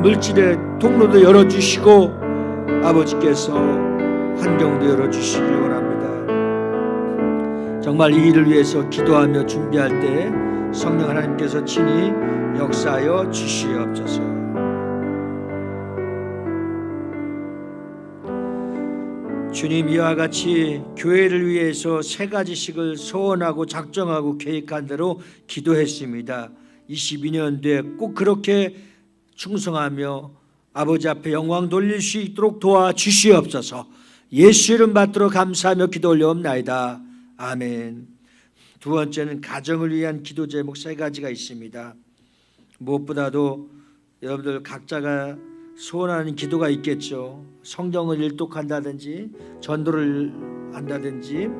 물질의 통로도 열어주시고 아버지께서 환경도 열어주시길 원합니다. 정말 이 일을 위해서 기도하며 준비할 때 성령 하나님께서 친히 역사하여 주시옵소서. 주님, 이와 같이 교회를 위해서 세 가지씩을 소원하고 작정하고 계획한 대로 기도했습니다. 22년 뒤에 꼭 그렇게 충성하며 아버지 앞에 영광 돌릴 수 있도록 도와주시옵소서. 예수 이름 받들어 감사하며 기도 올려옵나이다. 아멘. 두 번째는 가정을 위한 기도 제목 세 가지가 있습니다. 무엇보다도 여러분들 각자가 소원하는 기도가 있겠죠. 성경을 일독한다든지 전도를 한다든지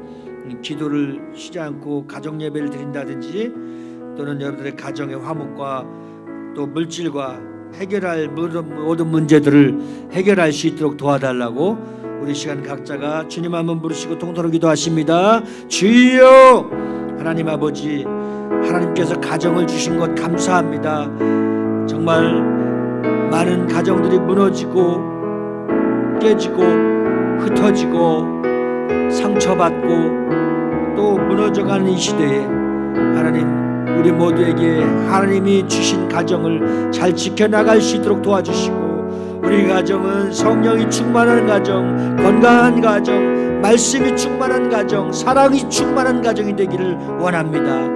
기도를 쉬지 않고 가정 예배를 드린다든지 또는 여러분들의 가정의 화목과 또 물질과 해결할 모든 문제들을 해결할 수 있도록 도와달라고 우리 시간 각자가 주님 한번 부르시고 통도로 기도하십니다. 주여 하나님 아버지, 하나님께서 가정을 주신 것 감사합니다. 정말 많은 가정들이 무너지고 깨지고 흩어지고 상처받고 또 무너져가는 이 시대에 하나님, 우리 모두에게 하나님이 주신 가정을 잘 지켜나갈 수 있도록 도와주시고 우리 가정은 성령이 충만한 가정, 건강한 가정, 말씀이 충만한 가정, 사랑이 충만한 가정이 되기를 원합니다.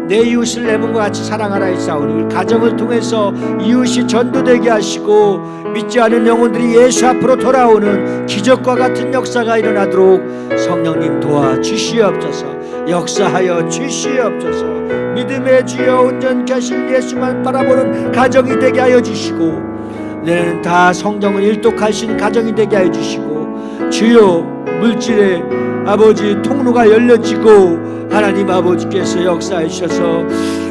내 이웃을 내 몸과 같이 사랑하라 했사오니 가정을 통해서 이웃이 전도되게 하시고 믿지 않은 영혼들이 예수 앞으로 돌아오는 기적과 같은 역사가 일어나도록 성령님 도와주시옵소서. 역사하여 주시옵소서. 믿음의 주여 온전케 하신 예수만 바라보는 가정이 되게 하여 주시고 내는 다 성경을 일독하신 가정이 되게 하여 주시고 주여 물질의 아버지 통로가 열려지고 하나님 아버지께서 역사해 주셔서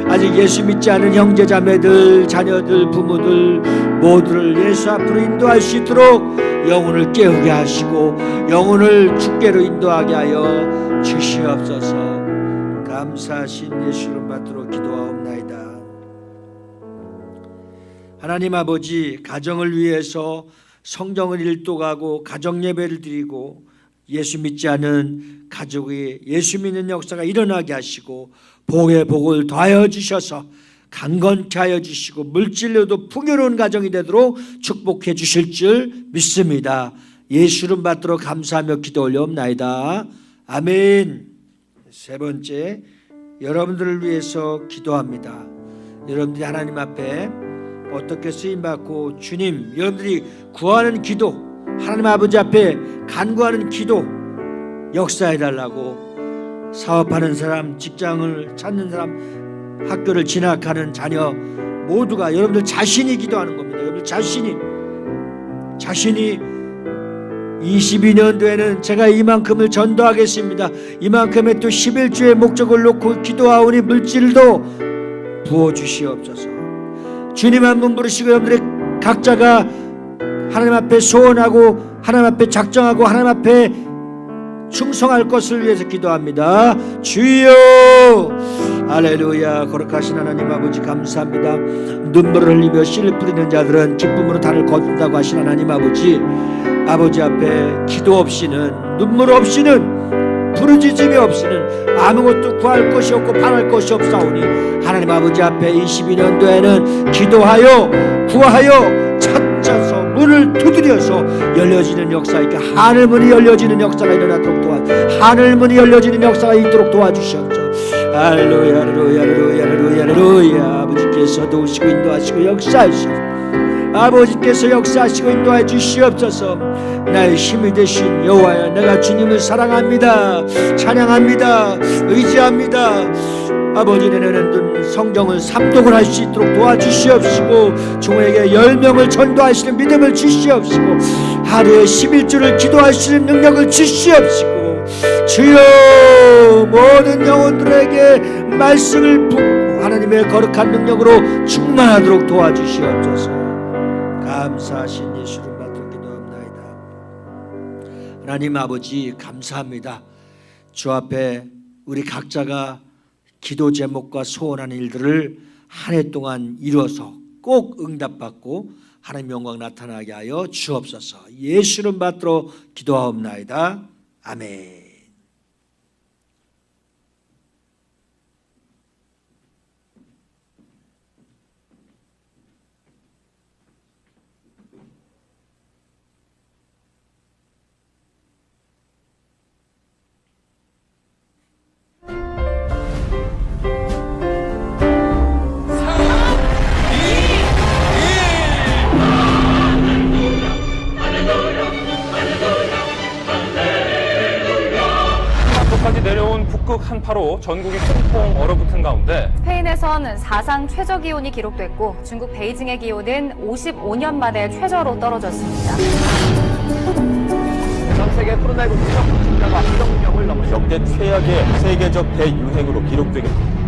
아직 예수 믿지 않은 형제자매들, 자녀들, 부모들 모두를 예수 앞으로 인도할 수 있도록 영혼을 깨우게 하시고 영혼을 주께로 인도하게 하여 주시옵소서. 감사하신 예수 이름 받들어 기도하옵나이다. 하나님 아버지, 가정을 위해서 성경을 일독하고 가정 예배를 드리고 예수 믿지 않은 가족이 예수 믿는 역사가 일어나게 하시고 복의 복을 더하여 주셔서 강건케 하여 주시고 물질로도 풍요로운 가정이 되도록 축복해 주실 줄 믿습니다. 예수 이름 받들어 감사하며 기도 올려옵나이다. 아멘. 세 번째, 여러분들을 위해서 기도합니다. 여러분들이 하나님 앞에 어떻게 쓰임받고 주님, 여러분들이 구하는 기도, 하나님 아버지 앞에 간구하는 기도 역사해달라고 사업하는 사람, 직장을 찾는 사람, 학교를 진학하는 자녀 모두가 여러분들 자신이 기도하는 겁니다. 여러분들 자신이 22년도에는 제가 이만큼을 전도하겠습니다. 이만큼의 또 11주의 목적을 놓고 기도하오니 물질도 부어주시옵소서. 주님 한번 부르시고 여러분들의 각자가 하나님 앞에 소원하고 하나님 앞에 작정하고 하나님 앞에 충성할 것을 위해서 기도합니다. 주여 할렐루야. 거룩하신 하나님 아버지 감사합니다. 눈물을 흘리며 씨를 뿌리는 자들은 기쁨으로 달을 거둔다고 하신 하나님 아버지, 아버지 앞에 기도 없이는, 눈물 없이는, 부르짖음이 없이는 아무것도 구할 것이 없고 바랄 것이 없사오니 하나님 아버지 앞에 22년도에는 기도하여 구하여 찾아서 문을 두드려서 열려지는 역사, 그러니까 하늘문이 열려지는 역사가 일어나도록 하늘문이 열려지는 역사가 있도록 도와주시옵소서. 할렐루야 할렐루야 할렐루야 할렐루야 할렐루야. 아버지께서 도우시고 인도하시고 역사하시옵소서. 아버지께서 역사하시고 인도해 주시옵소서. 나의 힘이 되신 여호와여, 내가 주님을 사랑합니다. 찬양합니다. 의지합니다. 아버지, 내년에는 성경을 삼독을 할 수 있도록 도와주시옵시고 종에게 10명을 전도하시는 믿음을 주시옵시고 하루에 11주를 기도할 수 있는 능력을 주시옵시고 주여 모든 영혼들에게 말씀을 붓고 하나님의 거룩한 능력으로 충만하도록 도와주시옵소서. 감사하신 예수를 받들어 기도합나이다. 하나님 아버지 감사합니다. 주 앞에 우리 각자가 기도 제목과 소원하는 일들을 한 해 동안 이루어서 꼭 응답받고 하나님 영광 나타나게 하여 주옵소서. 예수 이름 받들어 기도하옵나이다. 아멘. 까지 내려온 북극 한파로 전국이 꽁꽁 얼어붙은 가운데 스페인에선 사상 최저 기온이 기록됐고 중국 베이징의 기온은 55년 만에 최저로 떨어졌습니다. 전 세계 코로나19 추적 확진자가 1억 명을 넘어 역대 최악의 세계적 대유행으로 기록되겠습니다.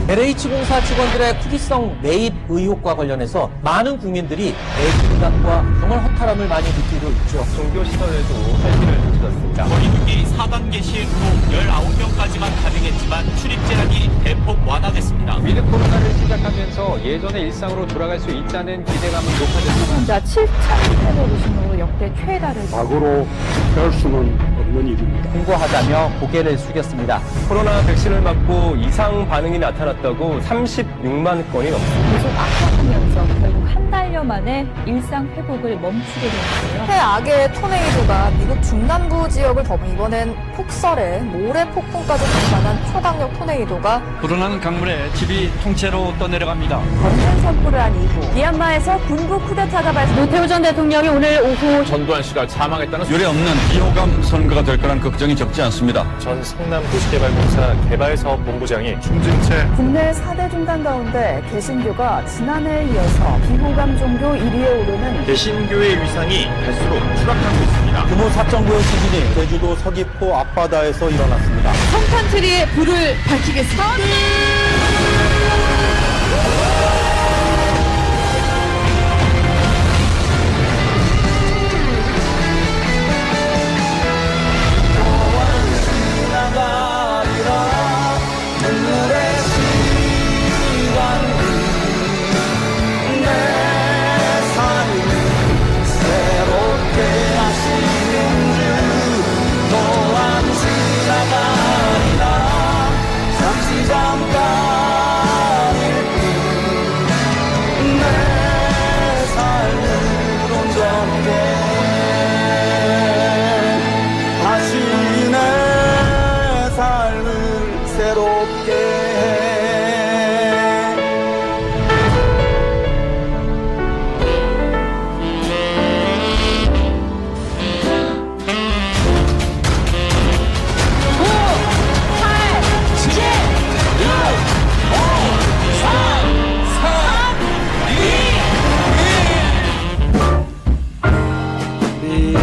LH공사 직원들의 투기성 매입 의혹과 관련해서 많은 국민들이 애기부담과 정말 허탈함을 많이 느끼고 있죠. 종교시설에도 할기를 펼쳐졌습니다. 거리두기 4단계 시행 후 19명까지만 가능했지만 출입 제한이 대폭 완화됐습니다. 위드 코로나를 시작하면서 예전의 일상으로 돌아갈 수 있다는 기대감은 높아졌습니다. 혼자 7,850명으로 역대 최다를 과거로 할 수는 없는 일입니다. 홍보하다며 고개를 숙였습니다. 코로나 백신을 맞고 이상 반응이 나타났다고 36만 건이 넘습니다. 계속 악화하면서 결국 한 달여 만에 일상 회복을 멈추게 됐는데요. 최악의 토네이도가 미국 중남부 지역을 덮어 이번엔 폭설에 모래 폭풍까지 동반한 초강력 토네이도가 불어난 강물에 집이 통째로 떠내려갑니다. 전면 선포를 한 이후 미얀마에서 군부 쿠데타가 발생. 노태우 전 대통령이 오늘 오후 전두환 씨가 사망했다는 유례 없는 비호감 선거가 될 거란 걱정이 적지 않습니다. 전 성남도시개발공사 개발사업본부장이 중증체 국내 4대 종단 가운데 개신교가 지난해에 이어서 비호감 종교 1위에 오르는 개신교의 위상이 갈수록 추락하고 있습니다. 규모 4.9의 지진이 제주도 서귀포 앞바다에서 일어났습니다. 성탄트리에 불을 밝히겠습니다.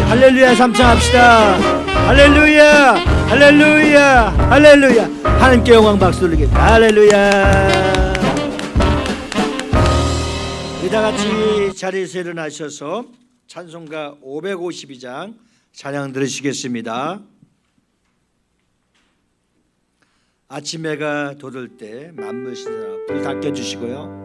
할렐루야 삼창합시다. 할렐루야 할렐루야 할렐루야. 하나님께 영광 박수 돌리겠다. 할렐루야. 이다같이 자리에서 일어나셔서 찬송가 552장 찬양 들으시겠습니다. 아침 해가 돋을 때 만물 신사라 불 다 켜주시고요.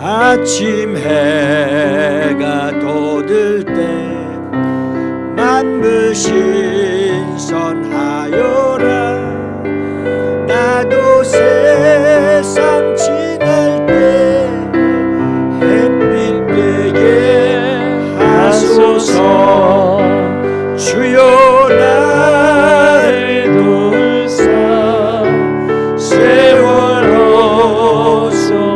아침 해가 돋을 때 만물 신선하여라. 나도 세상 지날 때 햇빛 되게 하소서. 주여 나를 돌사 세월 어성한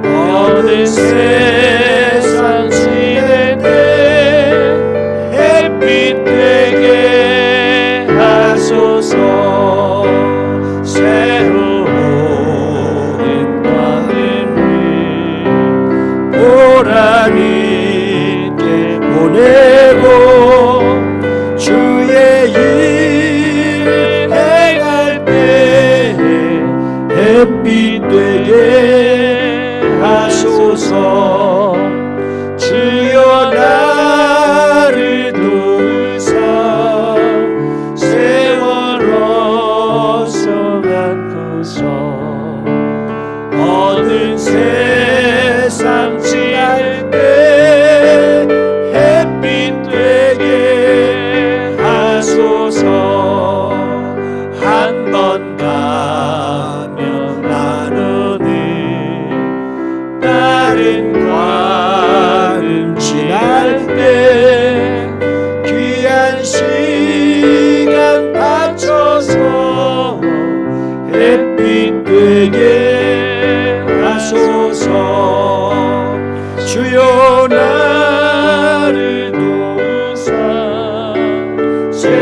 어느 세상 지낼 때 햇빛 되게 하소서.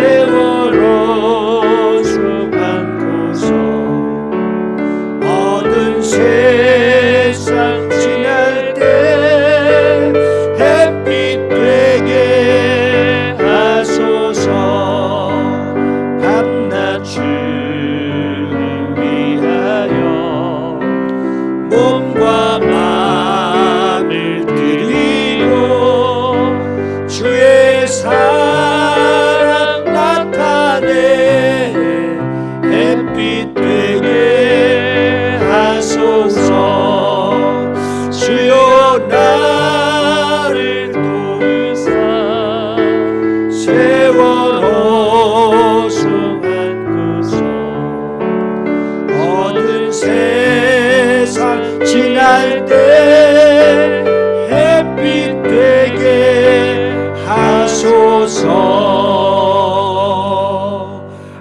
세월호 수많고서 어두운 세상 지날 때 햇빛 되게 하소서. 밤낮을 위하여 몸과 마음을 드리고 주의 사랑 나타내 햇빛 되게 하소서. 주여 나를 도우사 세월호 수많고서 어두운 세상 지날 때 햇빛 되게 하소서.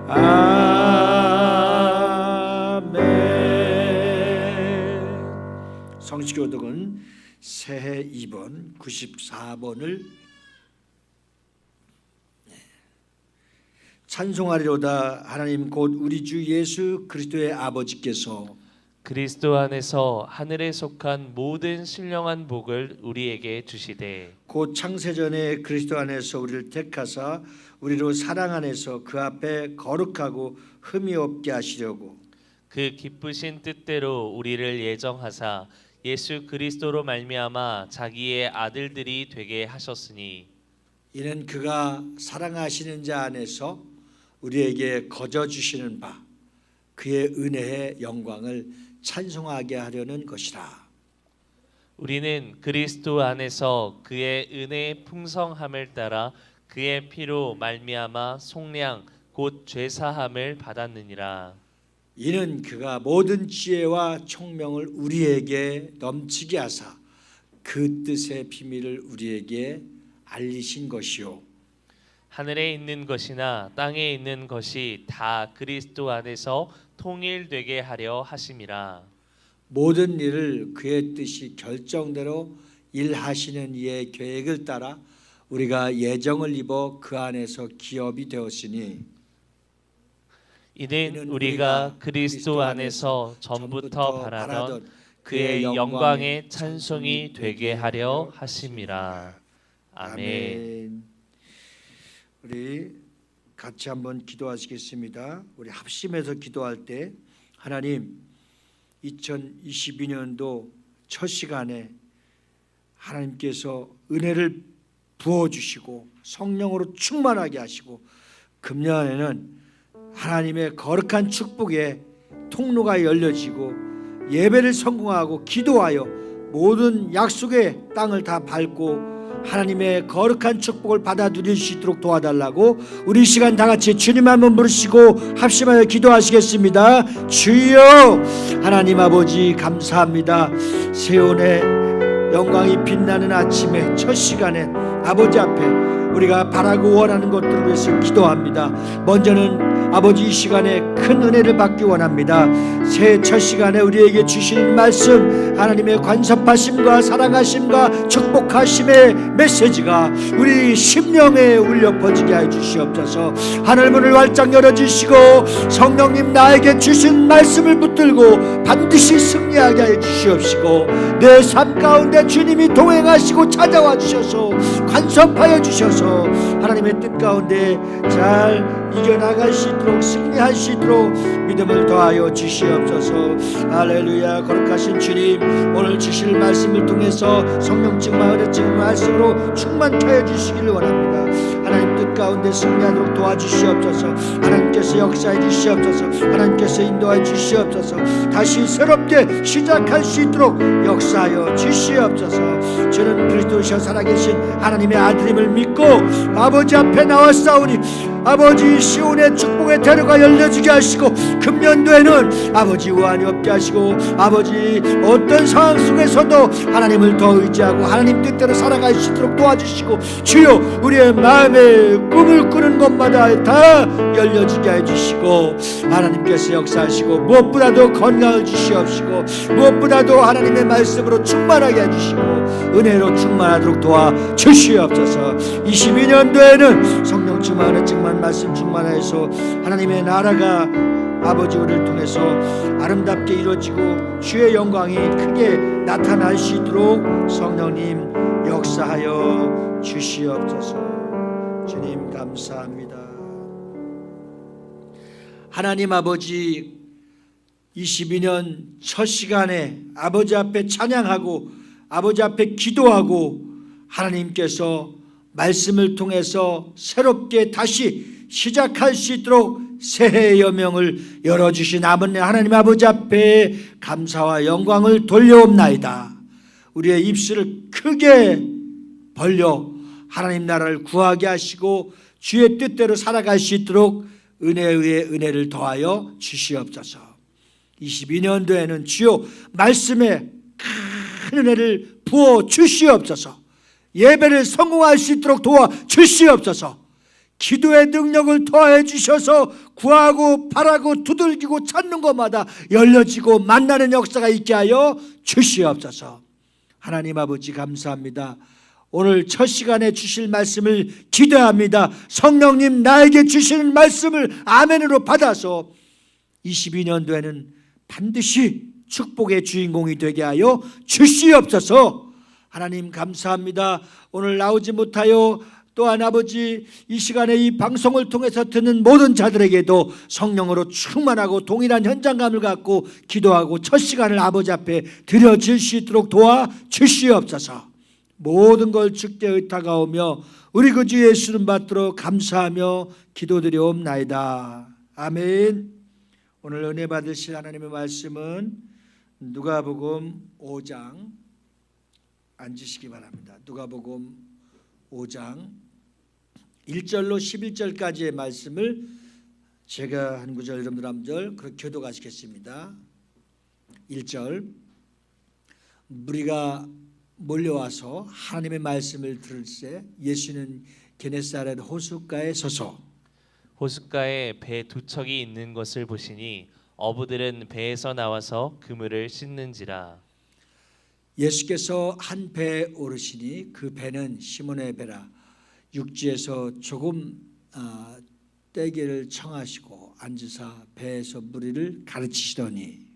아멘. 성시교독은 새해 2번 94번을 찬송하리로다. 하나님 곧 우리 주 예수 그리스도의 아버지께서 그리스도 안에서 하늘에 속한 모든 신령한 복을 우리에게 주시되 곧 창세전에 그리스도 안에서 우리를 택하사 우리로 사랑 안에서 그 앞에 거룩하고 흠이 없게 하시려고 그 기쁘신 뜻대로 우리를 예정하사 예수 그리스도로 말미암아 자기의 아들들이 되게 하셨으니 이는 그가 사랑하시는 자 안에서 우리에게 거저 주시는 바 그의 은혜의 영광을 찬송하게 하려는 것이라. 우리는 그리스도 안에서 그의 은혜의 풍성함을 따라 그의 피로 말미암아 속량 곧 죄사함을 받았느니라. 이는 그가 모든 지혜와 총명을 우리에게 넘치게 하사 그 뜻의 비밀을 우리에게 알리신 것이요 하늘에 있는 것이나 땅에 있는 것이 다 그리스도 안에서 통일되게 하려 하심이라. 모든 일을 그의 뜻이 결정대로 일하시는 이의 계획을 따라 우리가 예정을 입어 그 안에서 기업이 되었으니 이는 우리가 그리스도 안에서 전부터 바라던 그의 영광의 찬송이 되게 하려 하심이라. 아멘. 우리 같이 한번 기도하시겠습니다. 우리 합심해서 기도할 때 하나님 2022년도 첫 시간에 하나님께서 은혜를 부어주시고 성령으로 충만하게 하시고 금년에는 하나님의 거룩한 축복의 통로가 열려지고 예배를 성공하고 기도하여 모든 약속의 땅을 다 밟고 하나님의 거룩한 축복을 받아 누릴 수 있도록 도와달라고 우리 시간 다 같이 주님 한번 부르시고 합심하여 기도하시겠습니다. 주여 하나님 아버지 감사합니다. 세온의 영광이 빛나는 아침에 첫 시간에 아버지 앞에 우리가 바라고 원하는 것들을 위해서 기도합니다. 먼저는 아버지 이 시간에 큰 은혜를 받기 원합니다. 새해 첫 시간에 우리에게 주시는 말씀 하나님의 간섭하심과 사랑하심과 축복하심의 메시지가 우리 심령에 울려 퍼지게 하여 주시옵소서. 하늘문을 활짝 열어주시고 성령님 나에게 주신 말씀을 붙들고 반드시 승리하게 하여 주시옵시고 내 삶 가운데 주님이 동행하시고 찾아와 주셔서 간섭하여 주셔서 하나님의 뜻 가운데 잘 이겨나갈 수 있도록 승리할 수 있도록 믿음을 더하여 주시옵소서. 할렐루야. 거룩하신 주님 오늘 주실 말씀을 통해서 성령 증마 은혜 증마 말씀으로 충만케 하여 주시기를 원합니다. 하나님 뜻 가운데 승리하도록 도와주시옵소서. 하나님께서 역사해 주시옵소서. 하나님께서 인도해 주시옵소서. 다시 새롭게 시작할 수 있도록 역사하여 주시옵소서. 저는 그리스도시여 살아계신 하나님의 아들임을 믿고 아버지 앞에 나와 싸우니 아버지 시온의 축복의 대로가 열려지게 하시고 금년도에는 아버지 우환이 없게 하시고 아버지 어떤 상황 속에서도 하나님을 더 의지하고 하나님 뜻대로 살아갈 수 있도록 도와주시고 주여 우리의 마음에 꿈을 꾸는 것마다 다 열려지게 해주시고 하나님께서 역사하시고 무엇보다도 건강을 주시옵시고 무엇보다도 하나님의 말씀으로 충만하게 해주시고 은혜로 충만하도록 도와주시옵소서. 22년도에는 성령 충만한 충만 말씀 충만해서 하나님의 나라가 아버지 우리를 통해서 아름답게 이루어지고 주의 영광이 크게 나타날 수 있도록 성령님 역사하여 주시옵소서. 주님 감사합니다. 하나님 아버지 22년 첫 시간에 아버지 앞에 찬양하고 아버지 앞에 기도하고 하나님께서 말씀을 통해서 새롭게 다시 시작할 수 있도록 새해의 여명을 열어주신 하나님 아버지 앞에 감사와 영광을 돌려옵나이다. 우리의 입술을 크게 벌려 하나님 나라를 구하게 하시고 주의 뜻대로 살아갈 수 있도록 은혜에 은혜를 더하여 주시옵소서. 22년도에는 주여 말씀에 큰 은혜를 부어 주시옵소서. 예배를 성공할 수 있도록 도와 주시옵소서. 기도의 능력을 더해 주셔서 구하고 바라고 두들기고 찾는 것마다 열려지고 만나는 역사가 있게 하여 주시옵소서. 하나님 아버지 감사합니다. 오늘 첫 시간에 주실 말씀을 기대합니다. 성령님 나에게 주시는 말씀을 아멘으로 받아서 22년도에는 반드시 축복의 주인공이 되게 하여 주시옵소서. 하나님 감사합니다. 오늘 나오지 못하여 또한 아버지 이 시간에 이 방송을 통해서 듣는 모든 자들에게도 성령으로 충만하고 동일한 현장감을 갖고 기도하고 첫 시간을 아버지 앞에 드려질 수 있도록 도와 주시옵소서. 모든 걸 주께 의탁하오며 우리 구주 예수님 받도록 감사하며 기도드리옵나이다. 아멘. 오늘 은혜 받으실 하나님의 말씀은 누가복음 5장 앉으시기 바랍니다. 누가복음 5장 1절로 11절까지의 말씀을 제가 한 구절 여러분들 한 절 그렇게 교독하시겠습니다. 1절 무리가 몰려와서 하나님의 말씀을 들을새 예수는 게네사렛 호숫가에 서서 호숫가에 배 두 척이 있는 것을 보시니 어부들은 배에서 나와서 그물을 씻는지라. 예수께서 한 배에 오르시니 그 배는 시몬의 배라. 육지에서 조금 떼기를 청하시고 앉으사 배에서 무리를 가르치시더니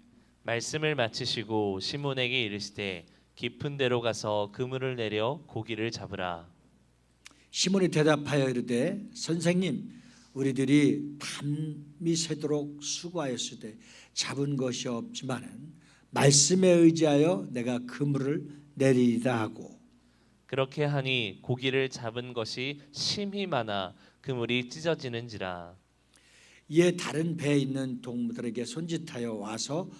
말씀을 마치시고 시몬에게 이르시되 깊은 데로 가서 그물을 내려 고기를 잡으라. 시몬이 대답하여 이르되 선생님 우리들이 밤이 새도록 수고하였으되 잡은 것이 없지만은 말씀에 의지하여 내가 그물을 내리리라 하고 그렇게 하니 고기를 잡은 것이 심히 많아 그물이 찢어지는지라. 이에 다른 배에 있는 동무들에게 손짓하여 와서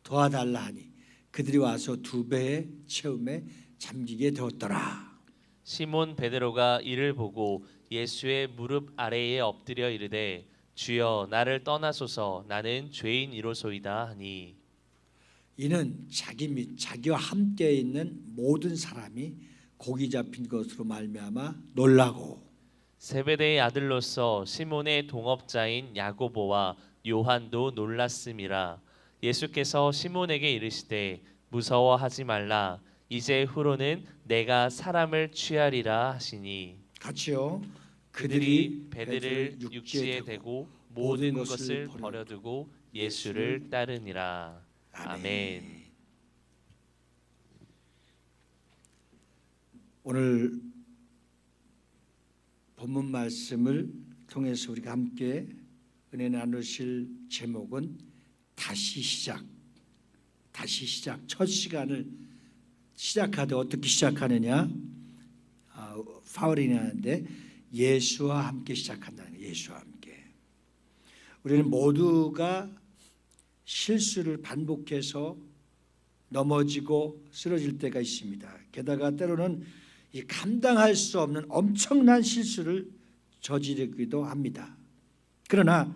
도와달라 하니 그들이 와서 두 배의 채움에 잠기게 되었더라. 시몬 베드로가 이를 보고 예수의 무릎 아래에 엎드려 이르되 주여 나를 떠나소서 나는 죄인이로소이다 하니 이는 자기 및 자기와 함께 있는 모든 사람이 고기 잡힌 것으로 말미암아 놀라고 세베대의 아들로서 시몬의 동업자인 야고보와 요한도 놀랐음이라. 예수께서 시몬에게 이르시되 무서워하지 말라 이제 후로는 내가 사람을 취하리라 하시니 같이요. 그들이 배들을 육지에 대고 모든 것을 버려두고 예수를 따르니라. 아멘. 오늘 본문 말씀을 통해서 우리가 함께 은혜 나누실 제목은 다시 시작. 다시 시작. 첫 시간을 시작하되 어떻게 시작하느냐? 파울이 하는데 예수와 함께 시작한다는 거예요. 예수와 함께. 우리는 모두가 실수를 반복해서 넘어지고 쓰러질 때가 있습니다. 게다가 때로는 이 감당할 수 없는 엄청난 실수를 저지르기도 합니다. 그러나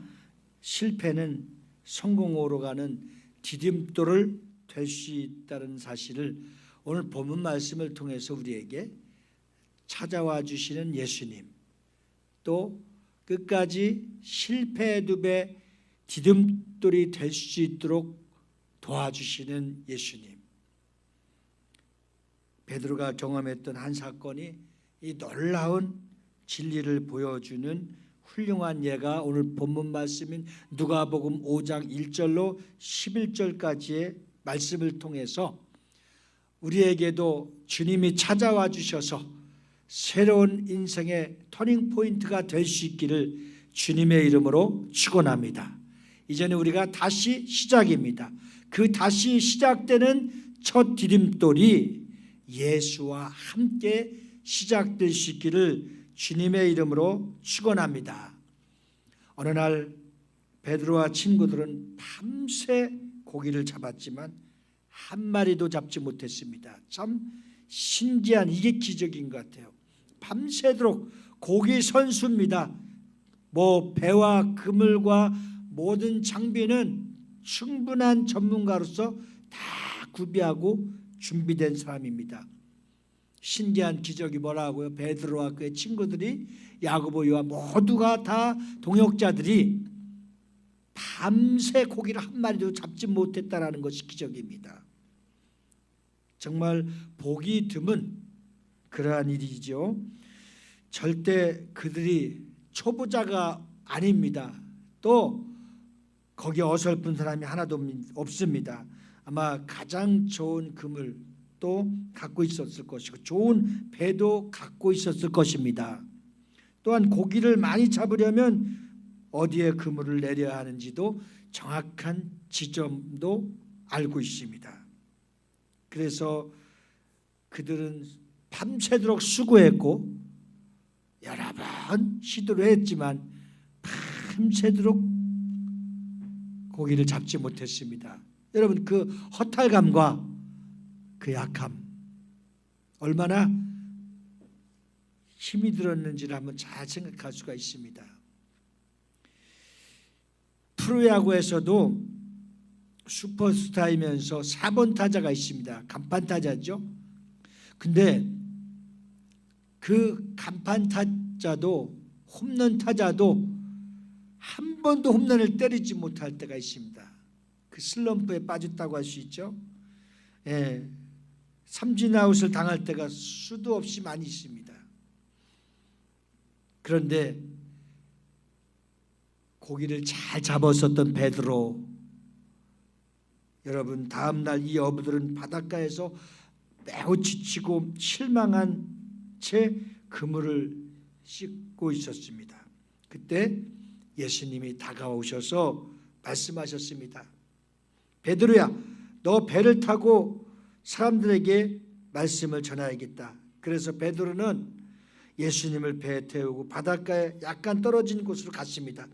실패는 성공으로 가는 디딤돌을 될 수 있다는 사실을 오늘 본문 말씀을 통해서 우리에게 찾아와 주시는 예수님, 또 끝까지 실패해도 디딤돌이 될 수 있도록 도와주시는 예수님. 베드로가 경험했던 한 사건이 이 놀라운 진리를 보여주는 훌륭한 예가 오늘 본문 말씀인 누가복음 5장 1절로 11절까지의 말씀을 통해서 우리에게도 주님이 찾아와 주셔서 새로운 인생의 터닝 포인트가 될 수 있기를 주님의 이름으로 축원합니다. 이제는 우리가 다시 시작입니다. 그 다시 시작되는 첫 디딤돌이 예수와 함께 시작될 수 있기를 주님의 이름으로 축원합니다. 어느 날 베드로와 친구들은 밤새 고기를 잡았지만 한 마리도 잡지 못했습니다. 참 신기한, 이게 기적인 것 같아요. 밤새도록 고기 선수입니다. 배와 그물과 모든 장비는 충분한 전문가로서 다 구비하고 준비된 사람입니다. 신기한 기적이 뭐라고요? 베드로와 그의 친구들이, 야고보, 요한 모두가 다 동역자들이 밤새 고기를 한 마리도 잡지 못했다라는 것이 기적입니다. 정말 보기 드문 그러한 일이죠. 절대 그들이 초보자가 아닙니다. 또 거기에 어설픈 사람이 하나도 없습니다. 아마 가장 좋은 그물 또 갖고 있었을 것이고 좋은 배도 갖고 있었을 것입니다. 또한 고기를 많이 잡으려면 어디에 그물을 내려야 하는지도 정확한 지점도 알고 있습니다. 그래서 그들은 밤새도록 수고했고 여러 번 시도를 했지만 밤새도록 고기를 잡지 못했습니다. 여러분, 그 허탈감과 그 약함, 얼마나 힘이 들었는지를 한번 잘 생각할 수가 있습니다. 프로야구에서도 슈퍼스타이면서 4번 타자가 있습니다. 간판 타자죠. 근데 그 간판 타자도 홈런 타자도 한 번도 홈런을 때리지 못할 때가 있습니다. 그 슬럼프에 빠졌다고 할 수 있죠. 삼진 아웃을 당할 때가 수도 없이 많이 있습니다. 그런데 고기를 잘 잡았었던 베드로, 여러분, 다음날 이 어부들은 바닷가에서 매우 지치고 실망한 채 그물을 씻고 있었습니다. 그때 예수님이 다가오셔서 말씀하셨습니다. 베드로야, 너 배를 타고 사람들에게 말씀을 전해야겠다. 그래서 베드로는 예수님을 배에 태우고 바닷가에 약간 떨어진 곳으로 갔습니다.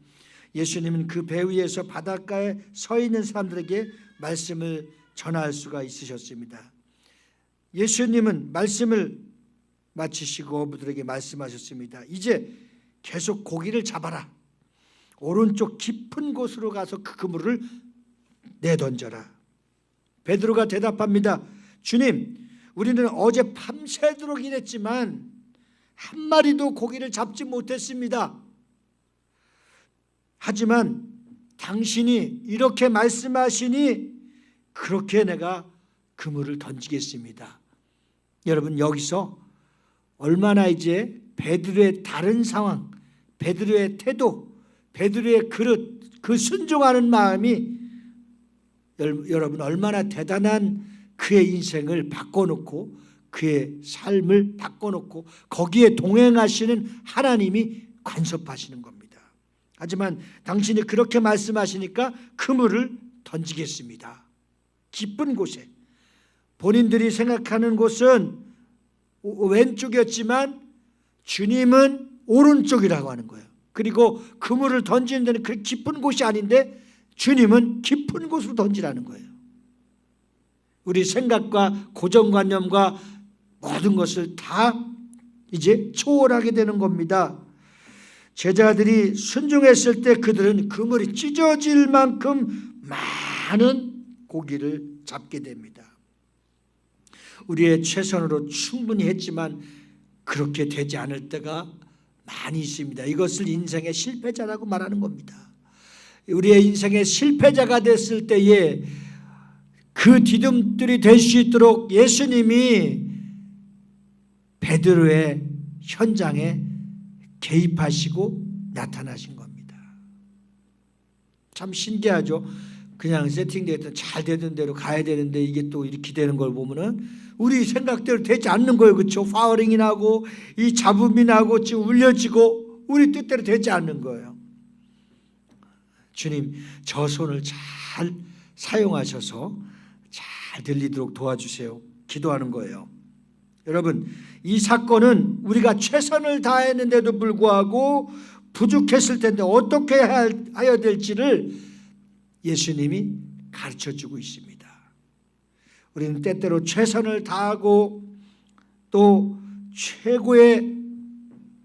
예수님은 그 배 위에서 바닷가에 서 있는 사람들에게 말씀을 전할 수가 있으셨습니다. 예수님은 말씀을 마치시고 어부들에게 말씀하셨습니다. 이제 계속 고기를 잡아라. 오른쪽 깊은 곳으로 가서 그 그물을 내던져라. 베드로가 대답합니다. 주님, 우리는 어제 밤새도록 일했지만 한 마리도 고기를 잡지 못했습니다. 하지만 당신이 이렇게 말씀하시니 그렇게 내가 그물을 던지겠습니다. 여러분, 여기서 얼마나 이제 베드로의 다른 상황, 베드로의 태도, 베드로의 그릇, 그 순종하는 마음이 여러분 얼마나 대단한 그의 인생을 바꿔놓고 그의 삶을 바꿔놓고 거기에 동행하시는 하나님이 간섭하시는 겁니다. 하지만 당신이 그렇게 말씀하시니까 그물을 던지겠습니다. 깊은 곳에, 본인들이 생각하는 곳은 왼쪽이었지만 주님은 오른쪽이라고 하는 거예요. 그리고 그물을 던지는 데는 그렇게 깊은 곳이 아닌데 주님은 깊은 곳으로 던지라는 거예요. 우리 생각과 고정관념과 모든 것을 다 이제 초월하게 되는 겁니다. 제자들이 순종했을 때 그들은 그물이 찢어질 만큼 많은 고기를 잡게 됩니다. 우리의 최선으로 충분히 했지만 그렇게 되지 않을 때가 많이 있습니다. 이것을 인생의 실패자라고 말하는 겁니다. 우리의 인생의 실패자가 됐을 때에 그 디딤돌이 될 수 있도록 예수님이 베드로의 현장에 개입하시고 나타나신 겁니다. 참 신기하죠. 그냥 세팅되었던 잘 되던 대로 가야 되는데 이게 또 이렇게 되는 걸 보면은 우리 생각대로 되지 않는 거예요. 그렇죠? 파워링이 나고 이 잡음이 나고 지금 울려지고 우리 뜻대로 되지 않는 거예요. 주님, 저 손을 잘 사용하셔서 잘 들리도록 도와주세요. 기도하는 거예요. 여러분, 이 사건은 우리가 최선을 다했는데도 불구하고 부족했을 텐데 어떻게 해야 될지를 예수님이 가르쳐주고 있습니다. 우리는 때때로 최선을 다하고 또 최고의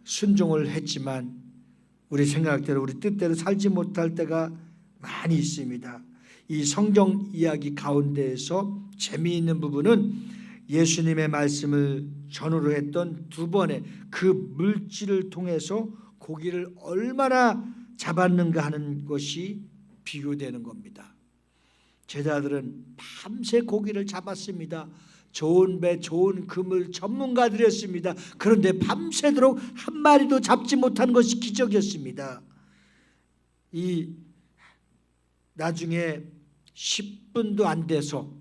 순종을 했지만 우리 생각대로 우리 뜻대로 살지 못할 때가 많이 있습니다. 이 성경 이야기 가운데에서 재미있는 부분은 예수님의 말씀을 전후로 했던 두 번의 그 물질을 통해서 고기를 얼마나 잡았는가 하는 것이 비교되는 겁니다. 제자들은 밤새 고기를 잡았습니다. 좋은 배, 좋은 그물 전문가들이었습니다. 그런데 밤새도록 한 마리도 잡지 못한 것이 기적이었습니다. 이 나중에 10분도 안 돼서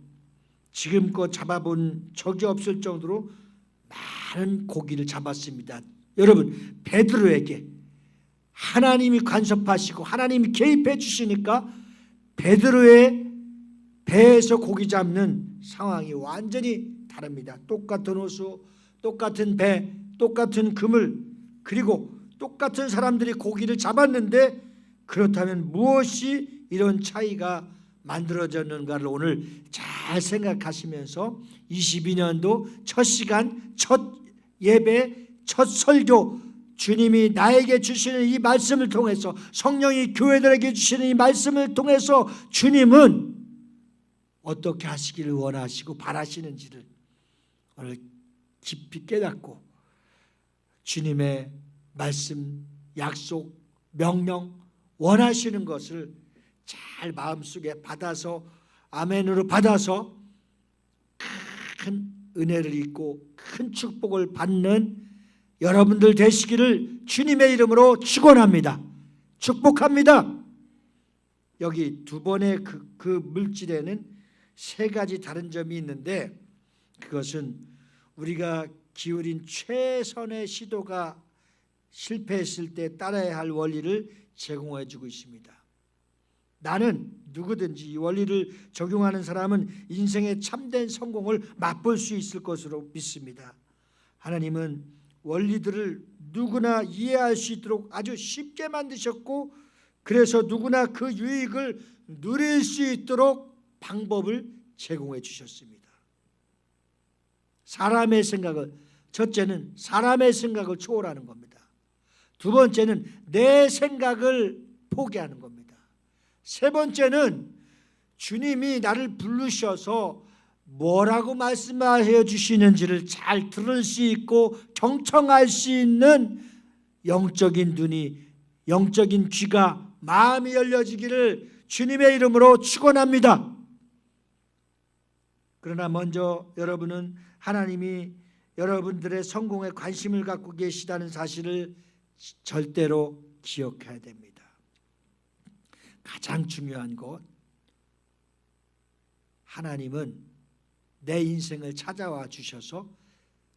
지금껏 잡아본 적이 없을 정도로 많은 고기를 잡았습니다. 여러분, 베드로에게 하나님이 간섭하시고 하나님이 개입해 주시니까 베드로의 배에서 고기 잡는 상황이 완전히 다릅니다. 똑같은 호수, 똑같은 배, 똑같은 그물, 그리고 똑같은 사람들이 고기를 잡았는데 그렇다면 무엇이 이런 차이가 만들어졌는가를 오늘 잘 생각하시면서 22년도 첫 시간, 첫 예배, 첫 설교, 주님이 나에게 주시는 이 말씀을 통해서, 성령이 교회들에게 주시는 이 말씀을 통해서 주님은 어떻게 하시기를 원하시고 바라시는지를 오늘 깊이 깨닫고 주님의 말씀, 약속, 명령, 원하시는 것을 잘 마음속에 받아서 아멘으로 받아서 큰 은혜를 입고 큰 축복을 받는 여러분들 되시기를 주님의 이름으로 축원합니다. 축복합니다. 여기 두 번의 그 물질에는 세 가지 다른 점이 있는데 그것은 우리가 기울인 최선의 시도가 실패했을 때 따라야 할 원리를 제공해 주고 있습니다. 나는 누구든지 이 원리를 적용하는 사람은 인생의 참된 성공을 맛볼 수 있을 것으로 믿습니다. 하나님은 원리들을 누구나 이해할 수 있도록 아주 쉽게 만드셨고 그래서 누구나 그 유익을 누릴 수 있도록 방법을 제공해 주셨습니다. 사람의 생각을, 첫째는 사람의 생각을 초월하는 겁니다. 두 번째는 내 생각을 포기하는 겁니다. 세 번째는 주님이 나를 부르셔서 뭐라고 말씀해 주시는지를 잘 들을 수 있고 경청할 수 있는 영적인 눈이, 영적인 귀가, 마음이 열려지기를 주님의 이름으로 축원합니다. 그러나 먼저 여러분은 하나님이 여러분들의 성공에 관심을 갖고 계시다는 사실을 절대로 기억해야 됩니다. 가장 중요한 것, 하나님은 내 인생을 찾아와 주셔서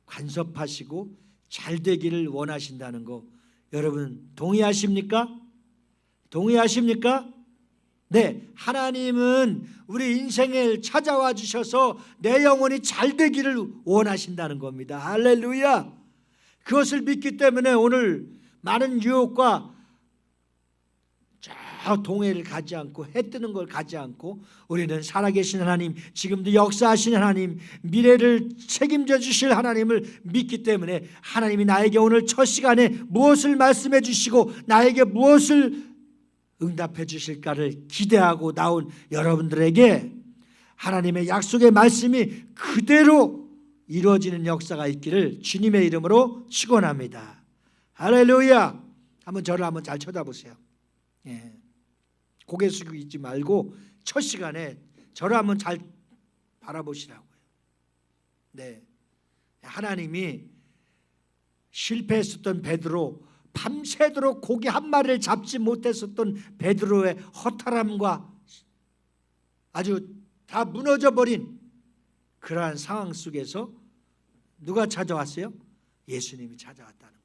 간섭하시고 잘 되기를 원하신다는 거 여러분 동의하십니까? 동의하십니까? 네, 하나님은 우리 인생을 찾아와 주셔서 내 영혼이 잘 되기를 원하신다는 겁니다. 할렐루야. 그것을 믿기 때문에 오늘 많은 유혹과 저 동해를 가지 않고 해 뜨는 걸 가지 않고 우리는 살아계신 하나님, 지금도 역사하시는 하나님, 미래를 책임져 주실 하나님을 믿기 때문에 하나님이 나에게 오늘 첫 시간에 무엇을 말씀해 주시고 나에게 무엇을 응답해 주실까를 기대하고 나온 여러분들에게 하나님의 약속의 말씀이 그대로 이루어지는 역사가 있기를 주님의 이름으로 축원합니다. 할렐루야. 한번 저를 한번 잘 쳐다보세요. 예. 고개 숙이고 있지 말고 첫 시간에 저를 한번 잘 바라보시라고요. 네. 하나님이 실패했었던 베드로, 밤새도록 고기 한 마리를 잡지 못했었던 베드로의 허탈함과 아주 다 무너져버린 그러한 상황 속에서 누가 찾아왔어요? 예수님이 찾아왔다는 겁니다.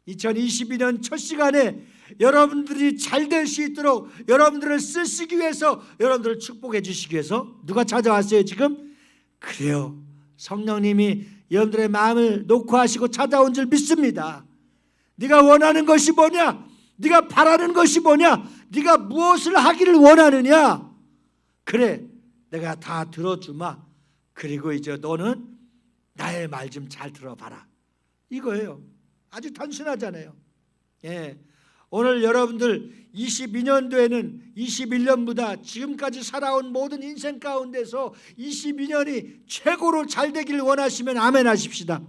2022년 첫 시간에 여러분들이 잘 될 수 있도록 여러분들을 쓰시기 위해서, 여러분들을 축복해 주시기 위해서 누가 찾아왔어요 지금? 그래요, 성령님이 여러분들의 마음을 녹화하시고 찾아온 줄 믿습니다. 네가 원하는 것이 뭐냐? 네가 바라는 것이 뭐냐? 네가 무엇을 하기를 원하느냐? 그래, 내가 다 들어주마. 그리고 이제 너는 나의 말 좀 잘 들어봐라. 이거예요. 아주 단순하잖아요. 예. 오늘 여러분들 22년도에는 21년보다 지금까지 살아온 모든 인생 가운데서 22년이 최고로 잘 되기를 원하시면 아멘 하십시다.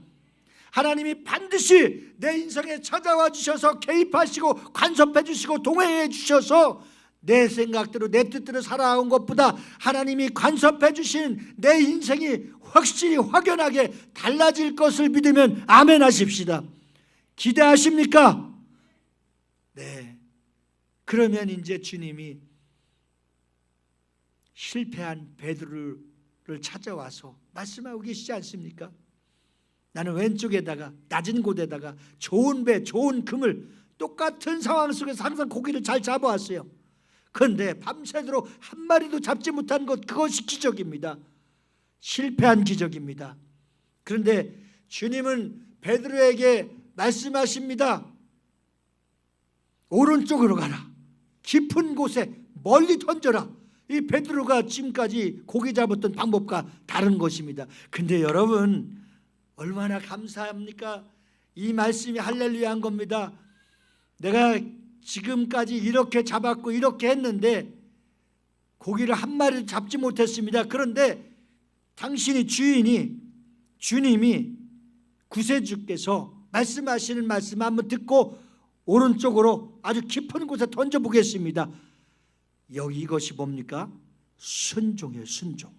하나님이 반드시 내 인생에 찾아와 주셔서 개입하시고 간섭해 주시고 동행해 주셔서 내 생각대로 내 뜻대로 살아온 것보다 하나님이 간섭해 주신 내 인생이 확실히 확연하게 달라질 것을 믿으면 아멘 하십시다. 기대하십니까? 네. 그러면 이제 주님이 실패한 베드로를 찾아와서 말씀하고 계시지 않습니까? 나는 왼쪽에다가 낮은 곳에다가 좋은 배, 좋은 금을 똑같은 상황 속에서 항상 고기를 잘 잡아왔어요. 그런데 밤새도록 한 마리도 잡지 못한 것, 그것이 기적입니다. 실패한 기적입니다. 그런데 주님은 베드로에게 말씀하십니다. 오른쪽으로 가라. 깊은 곳에 멀리 던져라. 이 베드로가 지금까지 고기 잡았던 방법과 다른 것입니다. 근데 여러분 얼마나 감사합니까? 이 말씀이 할렐루야한 겁니다. 내가 지금까지 이렇게 잡았고 이렇게 했는데 고기를 한 마리도 잡지 못했습니다. 그런데 당신이 주님이 구세주께서 말씀하시는 말씀 한번 듣고 오른쪽으로 아주 깊은 곳에 던져보겠습니다. 여기 이것이 뭡니까? 순종이에요. 순종.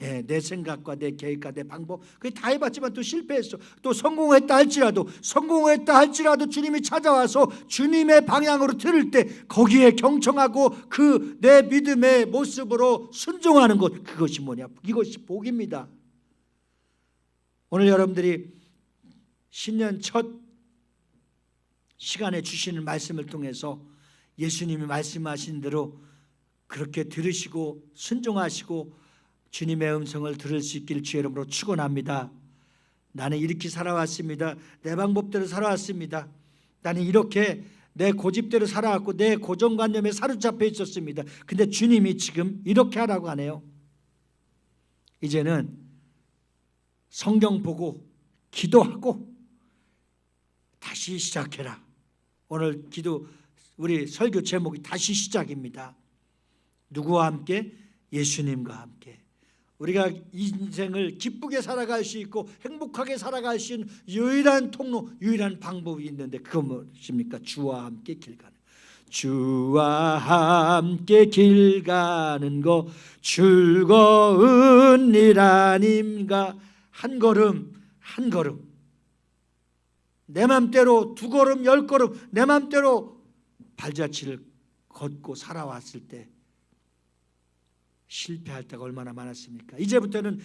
예, 내 생각과 내 계획과 내 방법 그게 다 해봤지만 또 실패했어. 또 성공했다 할지라도 주님이 찾아와서 주님의 방향으로 들을 때 거기에 경청하고 그 내 믿음의 모습으로 순종하는 것, 그것이 뭐냐? 이것이 복입니다. 오늘 여러분들이 신년 첫 시간에 주시는 말씀을 통해서 예수님이 말씀하신 대로 그렇게 들으시고 순종하시고 주님의 음성을 들을 수 있기를 주의 이름으로 축원합니다. 나는 이렇게 살아왔습니다. 내 방법대로 살아왔습니다. 나는 이렇게 내 고집대로 살아왔고 내 고정관념에 사로잡혀 있었습니다. 근데 주님이 지금 이렇게 하라고 하네요. 이제는 성경 보고 기도하고 다시 시작해라. 오늘 기도 우리 설교 제목이 다시 시작입니다. 누구와 함께? 예수님과 함께. 우리가 인생을 기쁘게 살아갈 수 있고 행복하게 살아갈 수 있는 유일한 통로, 유일한 방법이 있는데 그건 무엇입니까? 주와 함께 길 가는. 주와 함께 길 가는 거 즐거운 일 아닌가. 한 걸음 한 걸음 내 맘대로 두 걸음 열 걸음 내 맘대로 발자취를 걷고 살아왔을 때 실패할 때가 얼마나 많았습니까? 이제부터는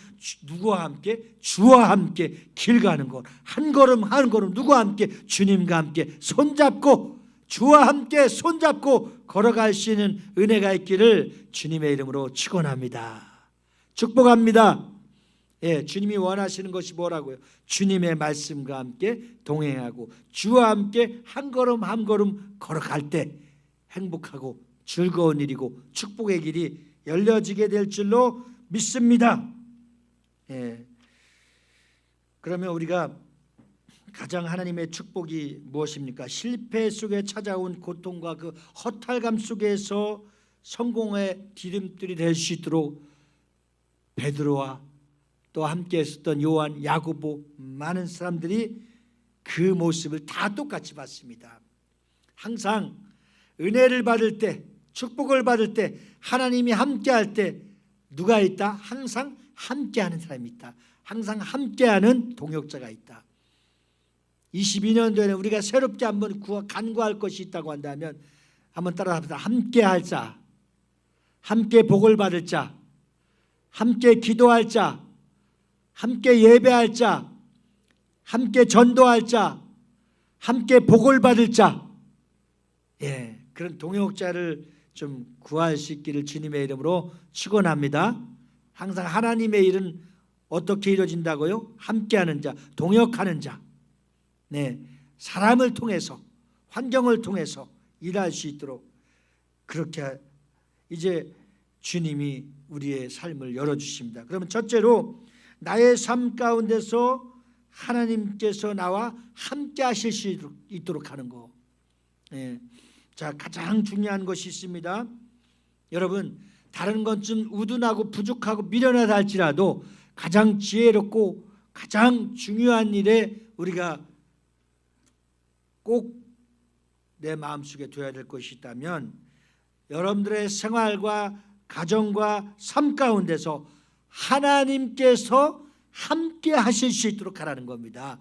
누구와 함께? 주와 함께 길 가는 것. 한 걸음 한 걸음 누구와 함께? 주님과 함께 손잡고 주와 함께 손잡고 걸어갈 수 있는 은혜가 있기를 주님의 이름으로 축원합니다. 축복합니다. 예, 주님이 원하시는 것이 뭐라고요? 주님의 말씀과 함께 동행하고 주와 함께 한 걸음 한 걸음 걸어갈 때 행복하고 즐거운 일이고 축복의 길이 열려지게 될 줄로 믿습니다. 예. 그러면 우리가 가장 하나님의 축복이 무엇입니까? 실패 속에 찾아온 고통과 그 허탈감 속에서 성공의 디딤돌이 될 수 있도록 베드로와 또 함께 있었던 요한, 야고보 많은 사람들이 그 모습을 다 똑같이 봤습니다. 항상 은혜를 받을 때, 축복을 받을 때, 하나님이 함께할 때 누가 있다? 항상 함께하는 사람이 있다. 항상 함께하는 동역자가 있다. 22년도에는 우리가 새롭게 한번 간구할 것이 있다고 한다면 한번 따라합시다. 함께할 자, 함께 복을 받을 자, 함께 기도할 자, 함께 예배할 자, 함께 전도할 자, 함께 복을 받을 자, 예, 그런 동역자를 좀 구할 수 있기를 주님의 이름으로 축원합니다. 항상 하나님의 일은 어떻게 이루어진다고요? 함께하는 자, 동역하는 자, 네, 사람을 통해서, 환경을 통해서 일할 수 있도록 그렇게 이제 주님이 우리의 삶을 열어주십니다. 그러면 첫째로 나의 삶 가운데서 하나님께서 나와 함께 하실 수 있도록 하는 거. 예. 자, 가장 중요한 것이 있습니다. 여러분, 다른 건 좀 우둔하고 부족하고 미련하다 할지라도 가장 지혜롭고 가장 중요한 일에 우리가 꼭 내 마음속에 둬야 될 것이 있다면 여러분들의 생활과 가정과 삶 가운데서 하나님께서 함께 하실 수 있도록 하라는 겁니다.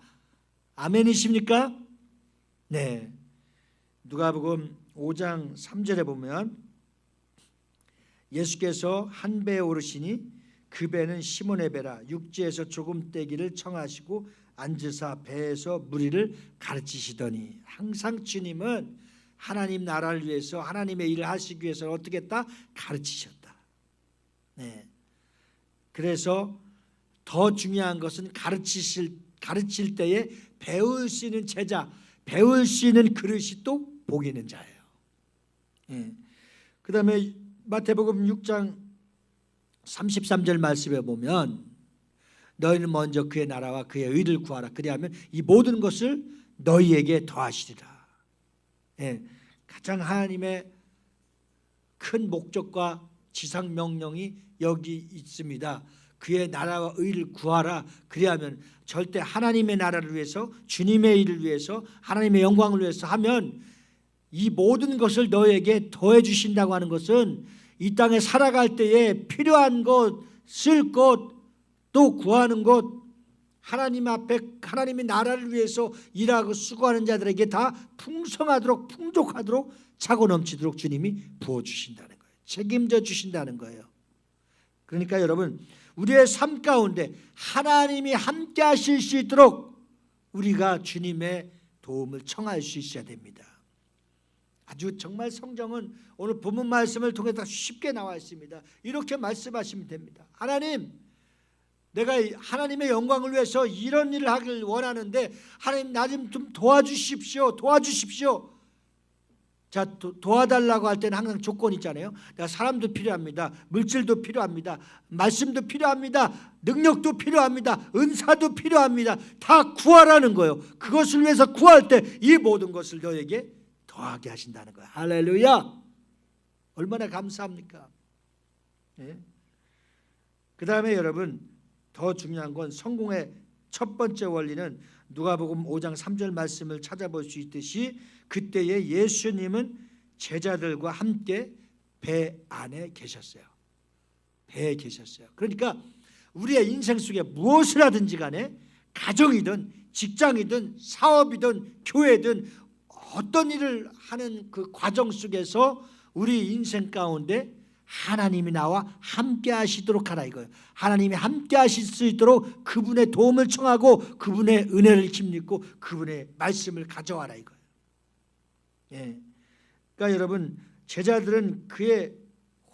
아멘이십니까? 네. 누가복음 5장 3절에 보면 예수께서 한 배에 오르시니 그 배는 시몬의 배라 육지에서 조금 떼기를 청하시고 앉으사 배에서 무리를 가르치시더니 항상 주님은 하나님 나라를 위해서 하나님의 일을 하시기 위해서 어떻게 했다? 가르치셨다. 네. 그래서 더 중요한 것은 가르칠 때에 배울 수 있는 제자, 배울 수 있는 그릇이 또 복 있는 자예요. 네. 그 다음에 마태복음 6장 33절 말씀에 보면 너희는 먼저 그의 나라와 그의 의를 구하라. 그리하면 이 모든 것을 너희에게 더하시리라. 예, 가장 하나님의 큰 목적과 지상 명령이 여기 있습니다. 그의 나라와 의를 구하라. 그리하면 절대 하나님의 나라를 위해서 주님의 일을 위해서 하나님의 영광을 위해서 하면 이 모든 것을 너희에게 더해 주신다고 하는 것은 이 땅에 살아갈 때에 필요한 것, 쓸 것, 또 구하는 것, 하나님 앞에 하나님의 나라를 위해서 일하고 수고하는 자들에게 다 풍성하도록 풍족하도록 차고 넘치도록 주님이 부어주신다는 거예요. 책임져 주신다는 거예요. 그러니까 여러분 우리의 삶 가운데 하나님이 함께 하실 수 있도록 우리가 주님의 도움을 청할 수 있어야 됩니다. 아주 정말 성경은 오늘 본문 말씀을 통해서 쉽게 나와 있습니다. 이렇게 말씀하시면 됩니다. 하나님, 내가 하나님의 영광을 위해서 이런 일을 하길 원하는데 하나님 나 좀 도와주십시오. 자, 도와달라고 할 때는 항상 조건이 있잖아요. 내가 사람도 필요합니다. 물질도 필요합니다. 말씀도 필요합니다. 능력도 필요합니다. 은사도 필요합니다. 다 구하라는 거예요. 그것을 위해서 구할 때 이 모든 것을 너에게 더하게 하신다는 거예요. 할렐루야. 얼마나 감사합니까? 네. 그 다음에 여러분 더 중요한 건 성공의 첫 번째 원리는 누가복음 5장 3절 말씀을 찾아볼 수 있듯이 그때에 예수님은 제자들과 함께 배 안에 계셨어요. 배에 계셨어요. 그러니까 우리의 인생 속에 무엇을 하든지 간에 가정이든 직장이든 사업이든 교회든 어떤 일을 하는 그 과정 속에서 우리 인생 가운데 하나님이 나와 함께 하시도록 하라 이거예요. 하나님이 함께 하실 수 있도록 그분의 도움을 청하고 그분의 은혜를 힘입고 그분의 말씀을 가져와라 이거예요. 예. 그러니까 여러분 제자들은 그의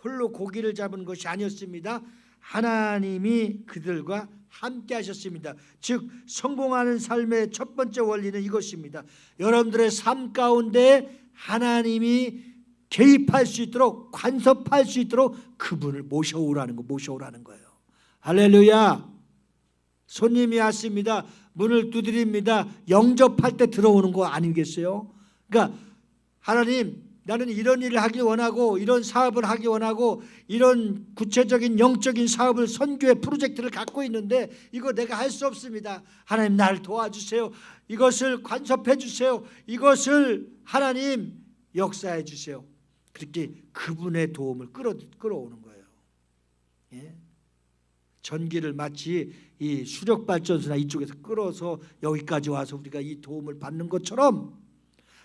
홀로 고기를 잡은 것이 아니었습니다. 하나님이 그들과 함께 하셨습니다. 즉 성공하는 삶의 첫 번째 원리는 이것입니다. 여러분들의 삶 가운데 하나님이 개입할 수 있도록, 간섭할 수 있도록 그분을 모셔오라는 거예요. 할렐루야. 손님이 왔습니다. 문을 두드립니다. 영접할 때 들어오는 거 아니겠어요? 그러니까 하나님, 나는 이런 일을 하기 원하고, 이런 사업을 하기 원하고, 이런 구체적인 영적인 사업을, 선교의 프로젝트를 갖고 있는데 이거 내가 할 수 없습니다. 하나님, 나를 도와주세요. 이것을 간섭해 주세요. 이것을 하나님 역사해 주세요. 그렇게 그분의 도움을 끌어오는 거예요. 예? 전기를 마치 이 수력발전소나 이쪽에서 끌어서 여기까지 와서 우리가 이 도움을 받는 것처럼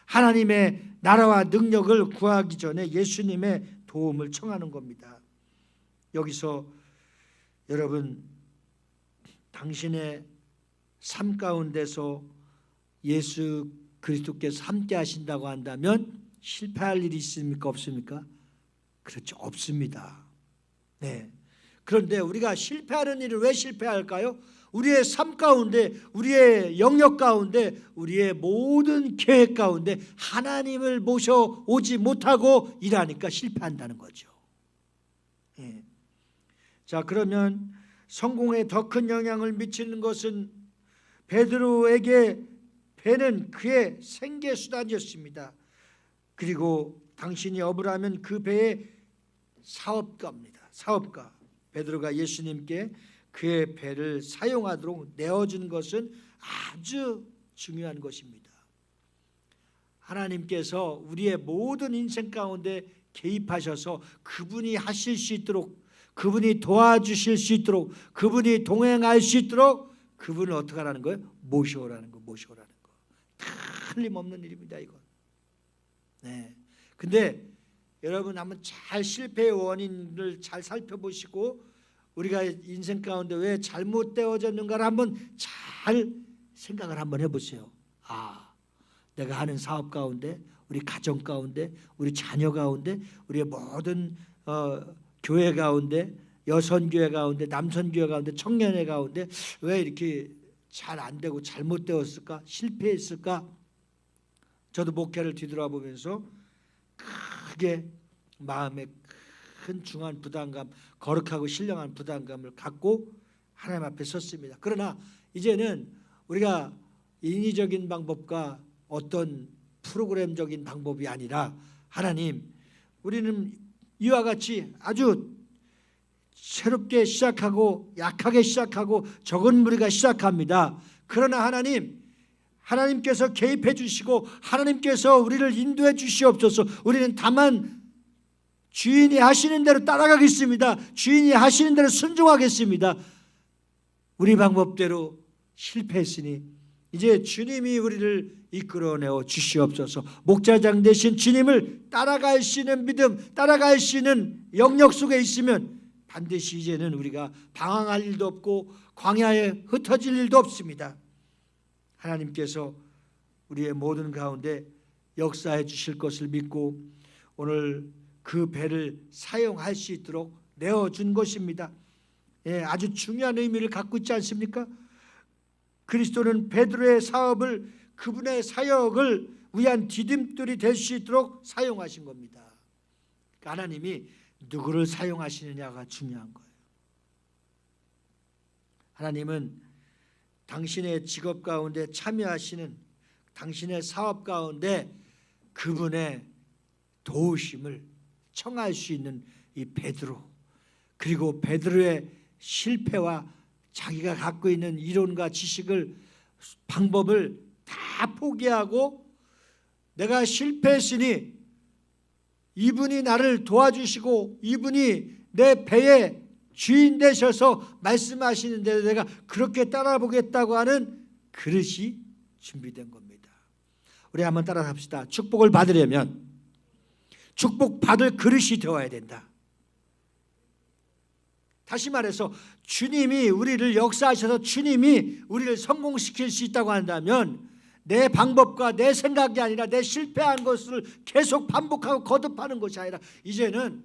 하나님의 나라와 능력을 구하기 전에 예수님의 도움을 청하는 겁니다. 여기서 여러분, 당신의 삶 가운데서 예수 그리스도께서 함께 하신다고 한다면 실패할 일이 있습니까? 없습니까? 그렇죠. 없습니다. 네. 그런데 우리가 실패하는 일을 왜 실패할까요? 우리의 삶 가운데, 우리의 영역 가운데, 우리의 모든 계획 가운데 하나님을 모셔오지 못하고 일하니까 실패한다는 거죠. 예. 자, 그러면 성공에 더 큰 영향을 미치는 것은 베드로에게 배는 그의 생계수단이었습니다. 그리고 당신이 업으라면 그 배의 사업가입니다. 사업가. 베드로가 예수님께 그의 배를 사용하도록 내어준 것은 아주 중요한 것입니다. 하나님께서 우리의 모든 인생 가운데 개입하셔서 그분이 하실 수 있도록, 그분이 도와주실 수 있도록, 그분이 동행할 수 있도록 그분을 어떻게 하라는 거예요? 모셔오라는 거, 모셔오라는 거. 틀림없는 일입니다, 이건. 네. 근데 여러분 한번 잘 실패의 원인을 잘 살펴보시고 우리가 인생 가운데 왜 잘못되어졌는가를 한번 잘 생각을 한번 해보세요. 아, 내가 하는 사업 가운데, 우리 가정 가운데, 우리 자녀 가운데, 우리의 모든 교회 가운데, 여선교회 가운데, 남선교회 가운데, 청년회 가운데 왜 이렇게 잘 안 되고 잘못되었을까? 실패했을까? 저도 목회를 뒤돌아보면서 크게 마음에 큰 중한 부담감, 거룩하고 신령한 부담감을 갖고 하나님 앞에 섰습니다. 그러나 이제는 우리가 인위적인 방법과 어떤 프로그램적인 방법이 아니라 하나님, 우리는 이와 같이 아주 새롭게 시작하고 약하게 시작하고 적은 무리가 시작합니다. 그러나 하나님께서 개입해 주시고 하나님께서 우리를 인도해 주시옵소서. 우리는 다만 주인이 하시는 대로 따라가겠습니다. 주인이 하시는 대로 순종하겠습니다. 우리 방법대로 실패했으니 이제 주님이 우리를 이끌어내어 주시옵소서. 목자장 되신 주님을 따라갈 수 있는 믿음, 따라갈 수 있는 영역 속에 있으면 반드시 이제는 우리가 방황할 일도 없고 광야에 흩어질 일도 없습니다. 하나님께서 우리의 모든 가운데 역사해 주실 것을 믿고 오늘 그 배를 사용할 수 있도록 내어준 것입니다. 예, 아주 중요한 의미를 갖고 있지 않습니까? 그리스도는 베드로의 사업을, 그분의 사역을 위한 디딤돌이 될 수 있도록 사용하신 겁니다. 하나님이 누구를 사용하시느냐가 중요한 거예요. 하나님은 당신의 직업 가운데 참여하시는, 당신의 사업 가운데 그분의 도우심을 청할 수 있는 이 베드로, 그리고 베드로의 실패와 자기가 갖고 있는 이론과 지식을, 방법을 다 포기하고 내가 실패했으니 이분이 나를 도와주시고 이분이 내 배의 주인 되셔서 말씀하시는 대로 내가 그렇게 따라보겠다고 하는 그릇이 준비된 겁니다. 우리 한번 따라합시다. 축복을 받으려면 축복받을 그릇이 되어야 된다. 다시 말해서 주님이 우리를 역사하셔서 주님이 우리를 성공시킬 수 있다고 한다면 내 방법과 내 생각이 아니라 내 실패한 것을 계속 반복하고 거듭하는 것이 아니라 이제는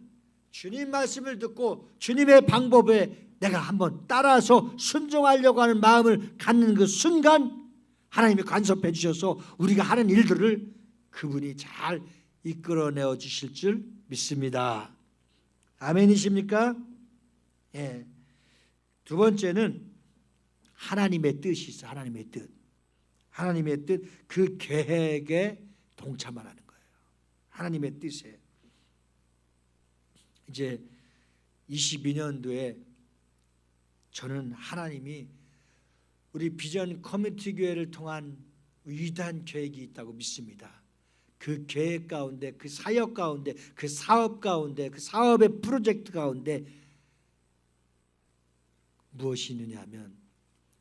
주님 말씀을 듣고 주님의 방법에 내가 한번 따라서 순종하려고 하는 마음을 갖는 그 순간 하나님이 간섭해 주셔서 우리가 하는 일들을 그분이 잘 이끌어내어 주실 줄 믿습니다. 아멘이십니까? 예. 두 번째는 하나님의 뜻이 있어. 하나님의 뜻. 하나님의 뜻, 그 계획에 동참하라는 거예요. 하나님의 뜻에. 이제 22년도에 저는 하나님이 우리 비전 커뮤니티 교회를 통한 위대한 계획이 있다고 믿습니다. 그 계획 가운데, 그 사역 가운데, 그 사업 가운데, 그 사업의 프로젝트 가운데 무엇이 있느냐 하면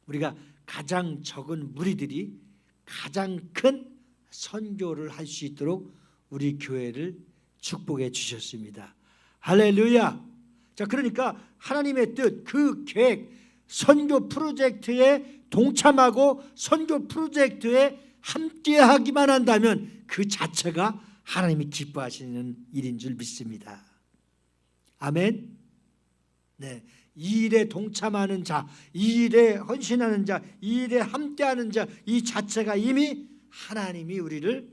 우리가 가장 적은 무리들이 가장 큰 선교를 할 수 있도록 우리 교회를 축복해 주셨습니다. 할렐루야. 자, 그러니까 하나님의 뜻, 그 계획, 선교 프로젝트에 동참하고 선교 프로젝트에 함께하기만 한다면 그 자체가 하나님이 기뻐하시는 일인 줄 믿습니다. 아멘. 네, 이 일에 동참하는 자, 이 일에 헌신하는 자, 이 일에 함께하는 자, 이 자체가 이미 하나님이 우리를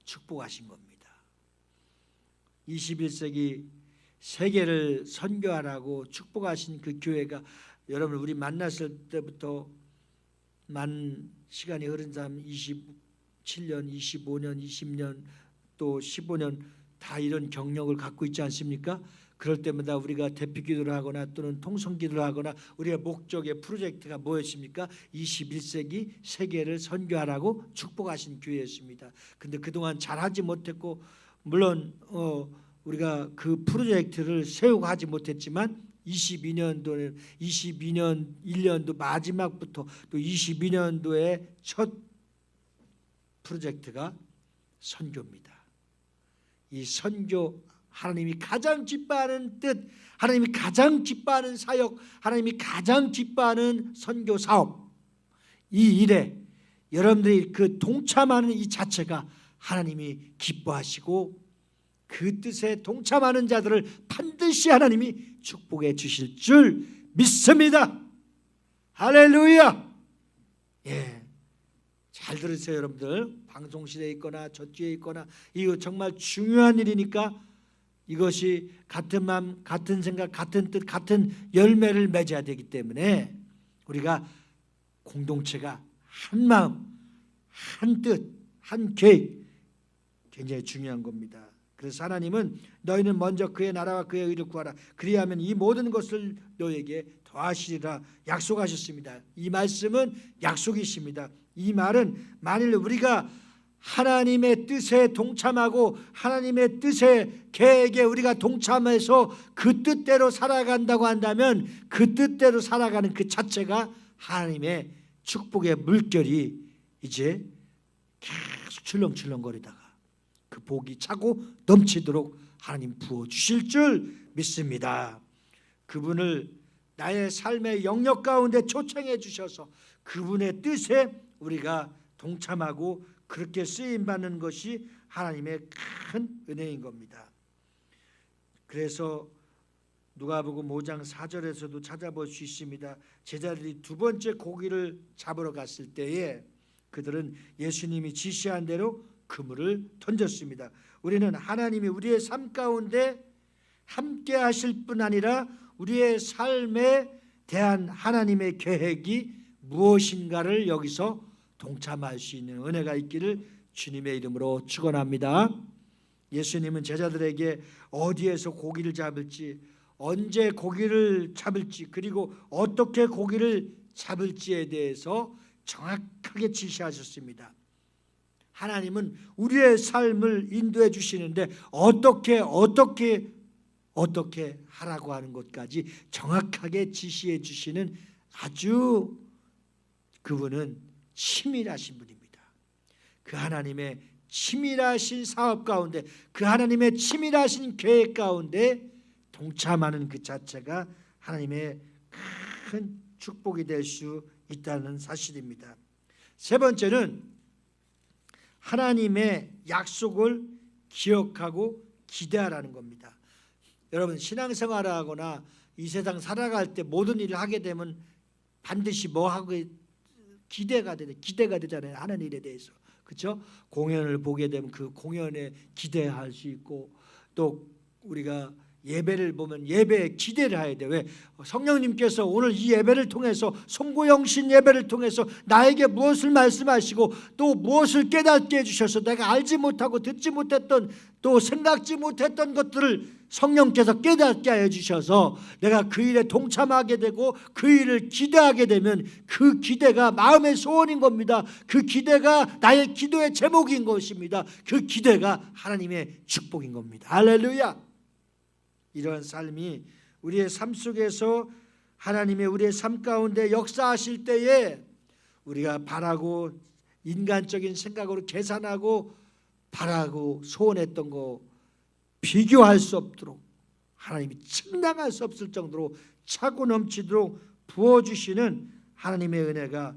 축복하신 겁니다. 21세기 세계를 선교하라고 축복하신 그 교회가 여러분 우리 만났을 때부터 많은 시간이 흐른 사람 27년, 25년, 20년 또 15년 다 이런 경력을 갖고 있지 않습니까? 그럴 때마다 우리가 대피기도를 하거나 또는 통성기도를 하거나 우리의 목적의 프로젝트가 뭐였습니까? 21세기 세계를 선교하라고 축복하신 교회였습니다. 근데 그동안 잘하지 못했고 물론 우리가 그 프로젝트를 세우고 하지 못했지만 22년도는 1년도 마지막부터 또 22년도의 첫 프로젝트가 선교입니다. 이 선교 하나님이 가장 기뻐하는 뜻, 하나님이 가장 기뻐하는 사역, 하나님이 가장 기뻐하는 선교 사업, 이 일에 여러분들이 그 동참하는 이 자체가 하나님이 기뻐하시고 그 뜻에 동참하는 자들을 반드시 하나님이 축복해 주실 줄 믿습니다. 할렐루야. 예, 잘 들으세요 여러분들. 방송실에 있거나 저쪽에 있거나 이거 정말 중요한 일이니까 이것이 같은 마음, 같은 생각, 같은 뜻, 같은 열매를 맺어야 되기 때문에 우리가 공동체가 한 마음, 한 뜻, 한 계획 굉장히 중요한 겁니다. 그래서 하나님은 너희는 먼저 그의 나라와 그의 의를 구하라. 그리하면 이 모든 것을 너에게 더하시리라 약속하셨습니다. 이 말씀은 약속이십니다. 이 말은 만일 우리가 하나님의 뜻에 동참하고 하나님의 뜻의 계획에 우리가 동참해서 그 뜻대로 살아간다고 한다면 그 뜻대로 살아가는 그 자체가 하나님의 축복의 물결이 이제 계속 출렁출렁거리다가 그 복이 차고 넘치도록 하나님 부어주실 줄 믿습니다. 그분을 나의 삶의 영역 가운데 초청해 주셔서 그분의 뜻에 우리가 동참하고 그렇게 쓰임받는 것이 하나님의 큰 은혜인 겁니다. 그래서 누가복음 5장 4절에서도 찾아볼 수 있습니다. 제자들이 두 번째 고기를 잡으러 갔을 때에 그들은 예수님이 지시한 대로 그물을 던졌습니다. 우리는 하나님이 우리의 삶 가운데 함께 하실 뿐 아니라 우리의 삶에 대한 하나님의 계획이 무엇인가를 여기서 동참할 수 있는 은혜가 있기를 주님의 이름으로 축원합니다. 예수님은 제자들에게 어디에서 고기를 잡을지, 언제 고기를 잡을지, 그리고 어떻게 고기를 잡을지에 대해서 정확하게 지시하셨습니다. 하나님은 우리의 삶을 인도해 주시는데 어떻게 하라고 하는 것까지 정확하게 지시해 주시는 아주 그분은 치밀하신 분입니다. 그 하나님의 치밀하신 사업 가운데, 그 하나님의 치밀하신 계획 가운데 동참하는 그 자체가 하나님의 큰 축복이 될 수 있다는 사실입니다. 세 번째는 하나님의 약속을 기억하고 기대하라는 겁니다. 여러분 신앙생활을 하거나 이 세상 살아갈 때 모든 일을 하게 되면 반드시 뭐 하고 기대가 되잖아요. 하는 일에 대해서. 그렇죠? 공연을 보게 되면 그 공연에 기대할 수 있고, 또 우리가 예배를 보면 예배에 기대를 해야 돼. 왜? 성령님께서 오늘 이 예배를 통해서, 송구영신 예배를 통해서 나에게 무엇을 말씀하시고 또 무엇을 깨닫게 해주셔서 내가 알지 못하고 듣지 못했던, 또 생각지 못했던 것들을 성령께서 깨닫게 해주셔서 내가 그 일에 동참하게 되고 그 일을 기대하게 되면 그 기대가 마음의 소원인 겁니다. 그 기대가 나의 기도의 제목인 것입니다. 그 기대가 하나님의 축복인 겁니다. 할렐루야. 이러한 삶이 우리의 삶 속에서 하나님의 우리의 삶 가운데 역사하실 때에 우리가 바라고 인간적인 생각으로 계산하고 바라고 소원했던 거 비교할 수 없도록, 하나님이 측량할 수 없을 정도로 차고 넘치도록 부어주시는 하나님의 은혜가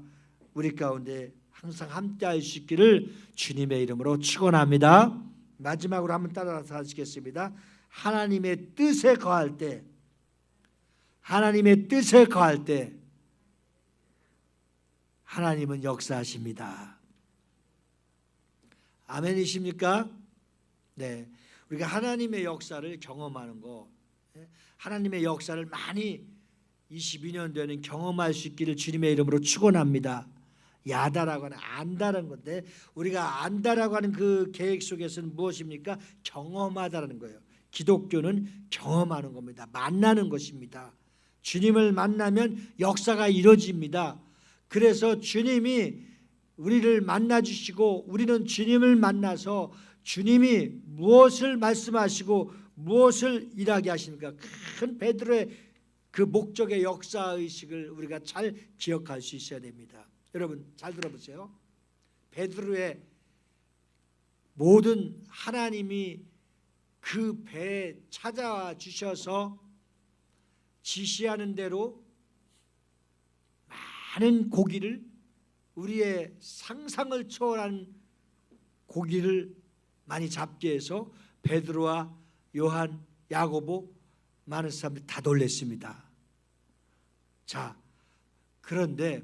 우리 가운데 항상 함께할 수 있기를 주님의 이름으로 축원합니다. 마지막으로 한번 따라서 하시겠습니다. 하나님의 뜻에 거할 때, 하나님의 뜻에 거할 때 하나님은 역사하십니다. 아멘이십니까? 네, 우리가 하나님의 역사를 경험하는 거, 하나님의 역사를 많이 22년 되는 경험할 수 있기를 주님의 이름으로 축원합니다. 야다라고 하는 안다라는 건데, 우리가 안다라고 하는 그 계획 속에서는 무엇입니까? 경험하다라는 거예요. 기독교는 경험하는 겁니다. 만나는 것입니다. 주님을 만나면 역사가 이루어집니다. 그래서 주님이 우리를 만나주시고 우리는 주님을 만나서 주님이 무엇을 말씀하시고 무엇을 일하게 하십니까? 큰 베드로의 그 목적의 역사의식을 우리가 잘 기억할 수 있어야 됩니다. 여러분 잘 들어보세요. 베드로의 모든 하나님이 그 배에 찾아와 주셔서 지시하는 대로 많은 고기를, 우리의 상상을 초월한 고기를 많이 잡게 해서 베드로와 요한, 야고보 많은 사람들이 다 놀랬습니다. 자, 그런데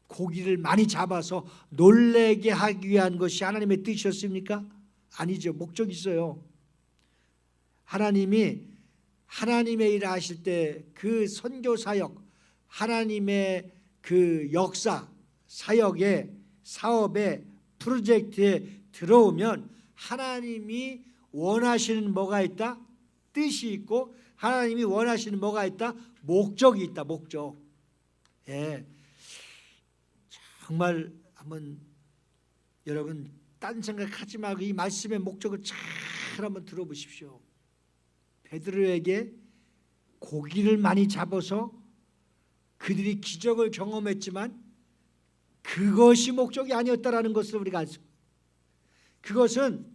고기를 많이 잡아서 놀래게 하기 위한 것이 하나님의 뜻이었습니까? 아니죠. 목적이 있어요. 하나님이 하나님의 일을 하실 때 그 선교 사역, 하나님의 그 역사 사역의 사업의 프로젝트에 들어오면 하나님이 원하시는 뭐가 있다? 뜻이 있고 하나님이 원하시는 뭐가 있다? 목적이 있다. 목적. 예. 정말 한번 여러분 딴 생각하지 말고 이 말씀의 목적을 잘 한번 들어보십시오. 베드로에게 고기를 많이 잡아서 그들이 기적을 경험했지만 그것이 목적이 아니었다라는 것을 우리가 알 수 있습니다. 그것은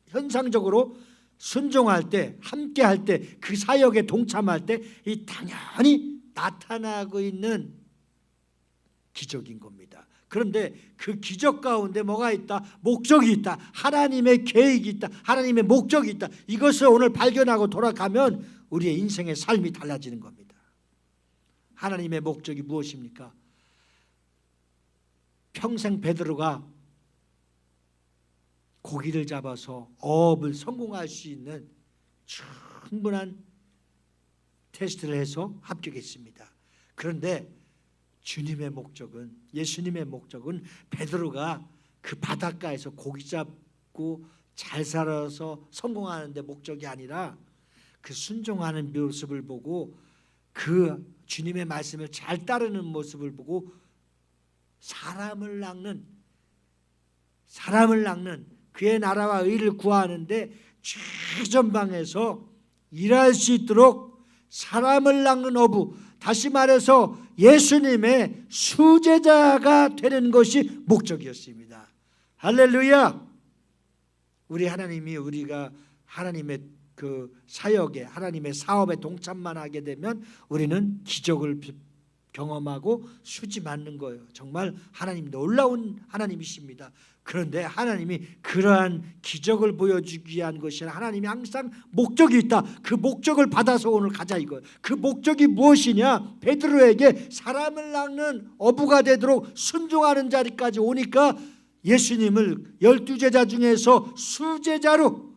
현상적으로 순종할 때, 함께할 때, 그 사역에 동참할 때 이 당연히 나타나고 있는 기적인 겁니다. 그런데 그 기적 가운데 뭐가 있다? 목적이 있다. 하나님의 계획이 있다. 하나님의 목적이 있다. 이것을 오늘 발견하고 돌아가면 우리의 인생의 삶이 달라지는 겁니다. 하나님의 목적이 무엇입니까? 평생 베드로가 고기를 잡아서 어업을 성공할 수 있는 충분한 테스트를 해서 합격했습니다. 그런데 주님의 목적은, 예수님의 목적은 베드로가 그 바닷가에서 고기 잡고 잘 살아서 성공하는 데 목적이 아니라 그 순종하는 모습을 보고 그 주님의 말씀을 잘 따르는 모습을 보고 사람을 낚는 그의 나라와 의를 구하는데 최전방에서 일할 수 있도록 사람을 낚는 어부, 다시 말해서 예수님의 수제자가 되는 것이 목적이었습니다. 할렐루야. 우리 하나님이 우리가 하나님의 그 사역에, 하나님의 사업에 동참만 하게 되면 우리는 기적을 경험하고 수지 맞는 거예요. 정말 하나님 놀라운 하나님이십니다. 그런데 하나님이 그러한 기적을 보여주기 위한 것이 아니라 하나님이 항상 목적이 있다. 그 목적을 받아서 오늘 가자 이거예요. 그 목적이 무엇이냐? 베드로에게 사람을 낚는 어부가 되도록 순종하는 자리까지 오니까 예수님을 12제자 중에서 수제자로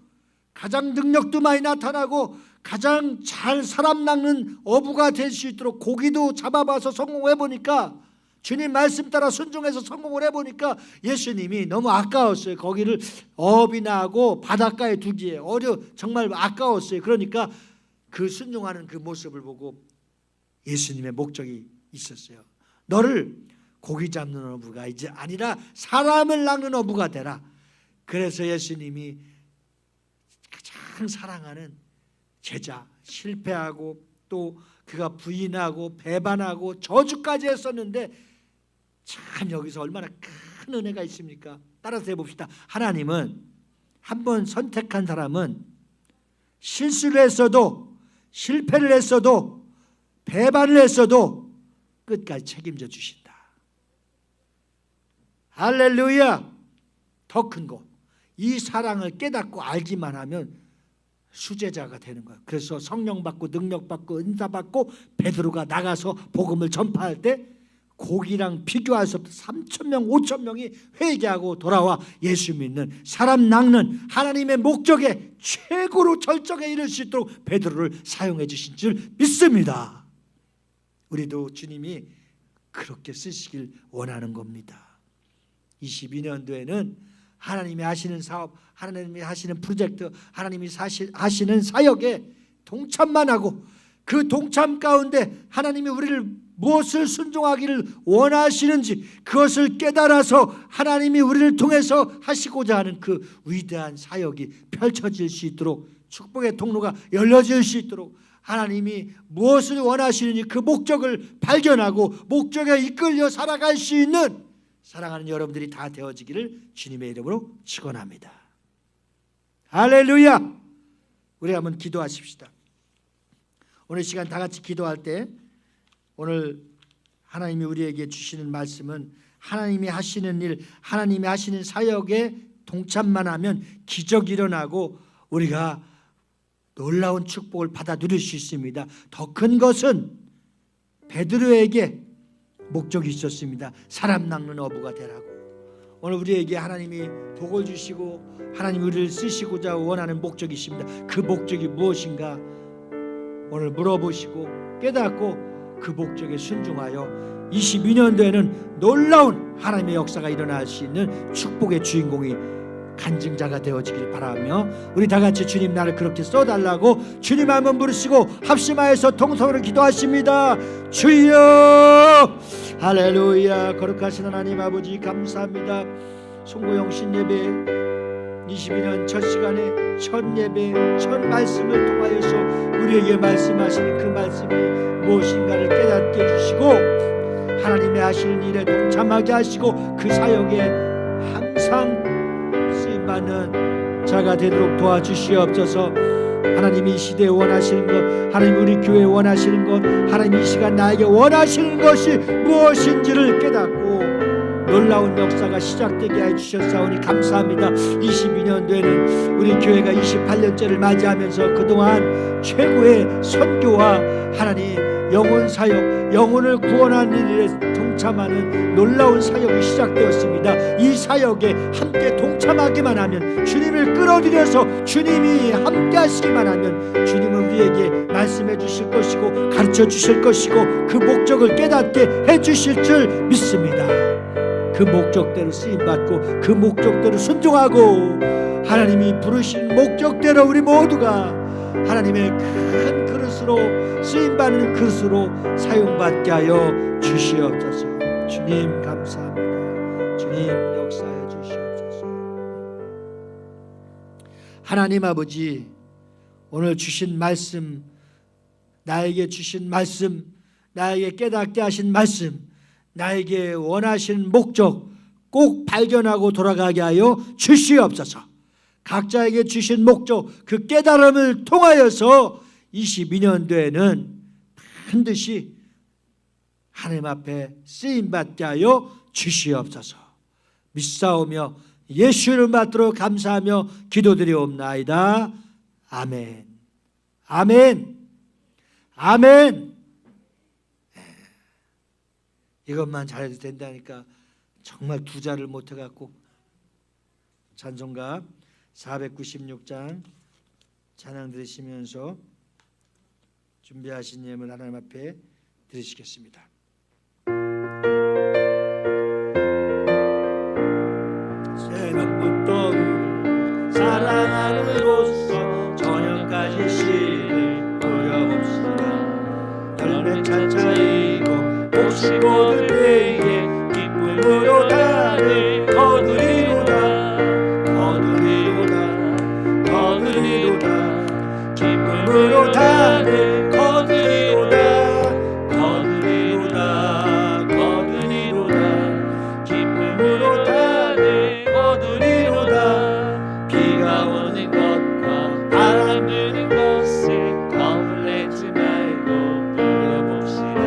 가장 능력도 많이 나타나고 가장 잘 사람 낚는 어부가 될 수 있도록 고기도 잡아봐서 성공해 보니까 주님 말씀 따라 순종해서 성공을 해보니까 예수님이 너무 아까웠어요. 거기를 어업이나 하고 바닷가에 두기에 정말 아까웠어요. 그러니까 그 순종하는 그 모습을 보고 예수님의 목적이 있었어요. 너를 고기 잡는 어부가 이제 아니라 사람을 낚는 어부가 되라. 그래서 예수님이 가장 사랑하는 제자, 실패하고 또 그가 부인하고 배반하고 저주까지 했었는데 참 여기서 얼마나 큰 은혜가 있습니까? 따라서 해봅시다. 하나님은 한번 선택한 사람은 실수를 했어도 실패를 했어도 배반을 했어도 끝까지 책임져 주신다. 할렐루야. 더 큰 거. 이 사랑을 깨닫고 알기만 하면 수제자가 되는 거예요. 그래서 성령 받고 능력 받고 은사 받고 베드로가 나가서 복음을 전파할 때 고기랑 비교할 수 없던 3,000명 5,000명이 회개하고 돌아와 예수 믿는 사람 낚는 하나님의 목적에 최고로 절정에 이를 수 있도록 베드로를 사용해 주신 줄 믿습니다. 우리도 주님이 그렇게 쓰시길 원하는 겁니다. 22년도에는 하나님이 하시는 사업, 하나님이 하시는 프로젝트, 하나님이 하시는 사역에 동참만 하고 그 동참 가운데 하나님이 우리를 무엇을 순종하기를 원하시는지 그것을 깨달아서 하나님이 우리를 통해서 하시고자 하는 그 위대한 사역이 펼쳐질 수 있도록 축복의 통로가 열려질 수 있도록 하나님이 무엇을 원하시는지 그 목적을 발견하고 목적에 이끌려 살아갈 수 있는 사랑하는 여러분들이 다 되어지기를 주님의 이름으로 축원합니다. 할렐루야. 우리 한번 기도하십시다. 오늘 시간 다 같이 기도할 때 오늘 하나님이 우리에게 주시는 말씀은 하나님이 하시는 일, 하나님이 하시는 사역에 동참만 하면 기적이 일어나고 우리가 놀라운 축복을 받아 누릴 수 있습니다. 더 큰 것은 베드로에게 목적이 있었습니다. 사람 낚는 어부가 되라고. 오늘 우리에게 하나님이 복을 주시고 하나님이 우리를 쓰시고자 원하는 목적이십니다. 그 목적이 무엇인가 오늘 물어보시고 깨닫고 그 목적에 순종하여 22년도에는 놀라운 하나님의 역사가 일어날 수 있는 축복의 주인공이 간증자가 되어지길 바라며 우리 다 같이 주님 나를 그렇게 써달라고 주님 한번 부르시고 합심하여서 통성으로 기도하십니다. 주여 할렐루야. 거룩하신 하나님 아버지 감사합니다. 송구영 신예배 22년 첫 시간에 첫 예배 첫 말씀을 통하여서 우리에게 말씀하시는 그 말씀이 무엇인가를 깨닫게 해주시고 하나님의 하시는 일에 동참하게 하시고 그 사역에 항상 쓰임받는 자가 되도록 도와주시옵소서. 하나님이 이 시대에 원하시는 것, 하나님 우리 교회에 원하시는 것, 하나님 이 시간 나에게 원하시는 것이 무엇인지를 깨닫고 놀라운 역사가 시작되게 해주셨사오니 감사합니다. 22년도에는 우리 교회가 28년째를 맞이하면서 그동안 최고의 선교와 하나님 영혼 사역, 영혼을 구원하는 일에 동참하는 놀라운 사역이 시작되었습니다. 이 사역에 함께 동참하기만 하면 주님을 끌어들여서 주님이 함께 하시기만 하면 주님은 우리에게 말씀해 주실 것이고 가르쳐 주실 것이고 그 목적을 깨닫게 해 주실 줄 믿습니다. 그 목적대로 쓰임받고 그 목적대로 순종하고 하나님이 부르신 목적대로 우리 모두가 하나님의 큰 그릇으로 쓰임받는 그릇으로 사용받게 하여 주시옵소서. 주님 감사합니다. 주님 역사해 주시옵소서. 하나님 아버지 오늘 주신 말씀 나에게 주신 말씀 나에게 깨닫게 하신 말씀 나에게 원하시는 목적 꼭 발견하고 돌아가게 하여 주시옵소서. 각자에게 주신 목적 그 깨달음을 통하여서 22년도에는 반드시 하나님 앞에 쓰임받게 하여 주시옵소서. 믿사오며 예수를 받들어 감사하며 기도드리옵나이다. 아멘. 아멘. 아멘. 이것만 잘해도 된다니까 정말 투자를 못해갖고. 찬송가 496장 찬양 들으시면서 준비하신 예물 하나님 앞에 드리시겠습니다. 새벽부터 사랑함으로써 저녁까지 시를 뿌려봅시다. 열매 차차이고 혹시 모든 때에 기쁨으로 나를 거두리로다. 거두리로다. 거두리로다. 기쁨으로 나를 거두리로다. 거두리로다. 거두리로다. 기쁨으로 나를 거두리로다. 비가 오는 것과 바람 부는 것을 겁을 내지 말고 불러봅시다.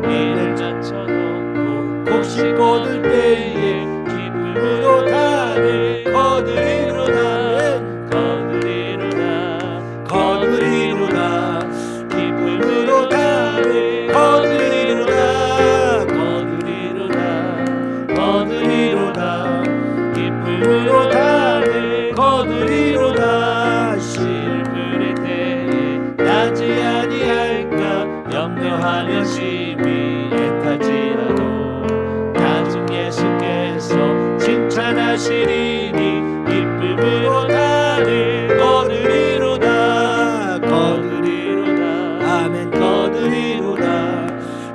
이를 젖혀놓고 혹시 거둘 때에 기쁨으로 나를 거두리로다. 거두리로다. 거두리로다. 기쁨으로 나를 거두리로다. 거두리로다. 거두리로다. 기쁨으로 나를 거두리로다. 씨를 뿌릴 때에 나지 아니할까 염려하며 심히 애타지라도 나중 예수께서 칭찬하시리니 기쁨으로 나를 거두리로다. 거두리로다. 아멘. 거두리로다.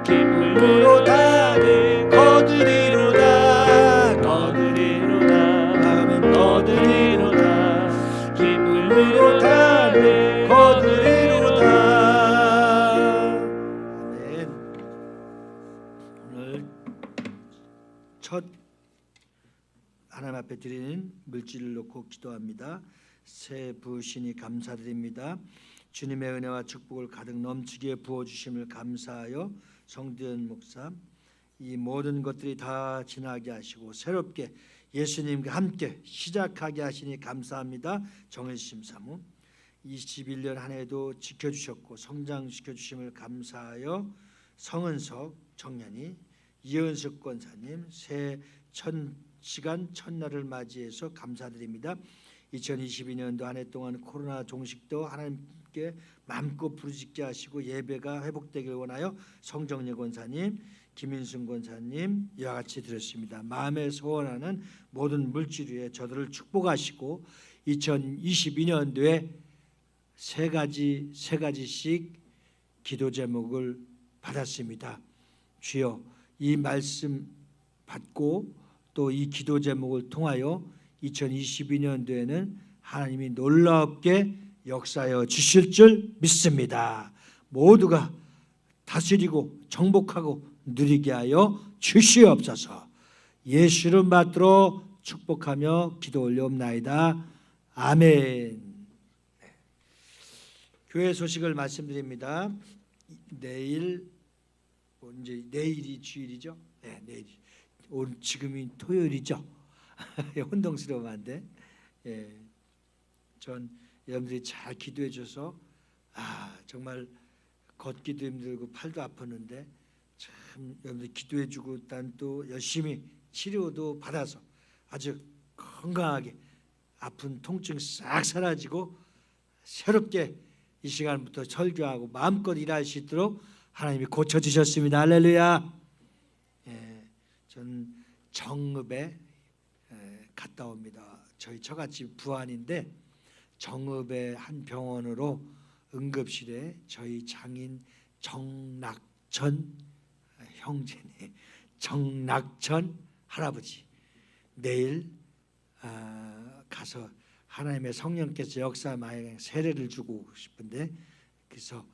기쁨으로 나를 거두리로다. 거두리로다. 아멘. 거두리로다. 기쁨으로 나를 거두리로다. 아멘. 오늘 첫 하나님 앞에 드리는 물질을 놓고 기도합니다. 새 부으시니 감사드립니다. 주님의 은혜와 축복을 가득 넘치게 부어주심을 감사하여 성대현 목사 이 모든 것들이 다 지나게 하시고 새롭게 예수님과 함께 시작하게 하시니 감사합니다. 정혜심 사모 21년 한 해도 지켜주셨고 성장시켜 주심을 감사하여 성은석 청년이 이은숙 권사님 새 시간 첫날을 맞이해서 감사드립니다. 2022년도 한 해 동안 코로나 종식도 하나님께 마음껏 부르짖게 하시고 예배가 회복되길 원하여 성정례 권사님, 김인순 권사님 이와 같이 드렸습니다. 마음에 소원하는 모든 물질 위에 저들을 축복하시고 2022년도에 세 가지씩 기도 제목을 받았습니다. 주여 이 말씀 받고 또 이 기도 제목을 통하여 2022년도에는 하나님이 놀랍게 역사하여 주실 줄 믿습니다. 모두가 다스리고 정복하고 누리게 하여 주시옵소서. 예수를 받들어 축복하며 기도 올려옵나이다. 아멘. 교회 소식을 말씀드립니다. 내일이 주일이죠? 네, 내일. 오늘 지금이 토요일이죠. 혼동스러워한데, 전 여러분들이 잘 기도해 줘서 정말 걷기도 힘들고 팔도 아팠는데 참 여러분들 기도해 주고 일단 또 열심히 치료도 받아서 아주 건강하게 아픈 통증 싹 사라지고 새롭게 이 시간부터 설교하고 마음껏 일할 수 있도록 하나님이 고쳐주셨습니다. 할렐루야. 전 정읍에 갔다 옵니다. 저희 처갓집 부안인데 정읍의 한 병원으로 응급실에 저희 장인 정낙천 형제네, 정낙천 할아버지 내일 가서 하나님의 성령께서 역사하여 세례를 주고 싶은데 그래서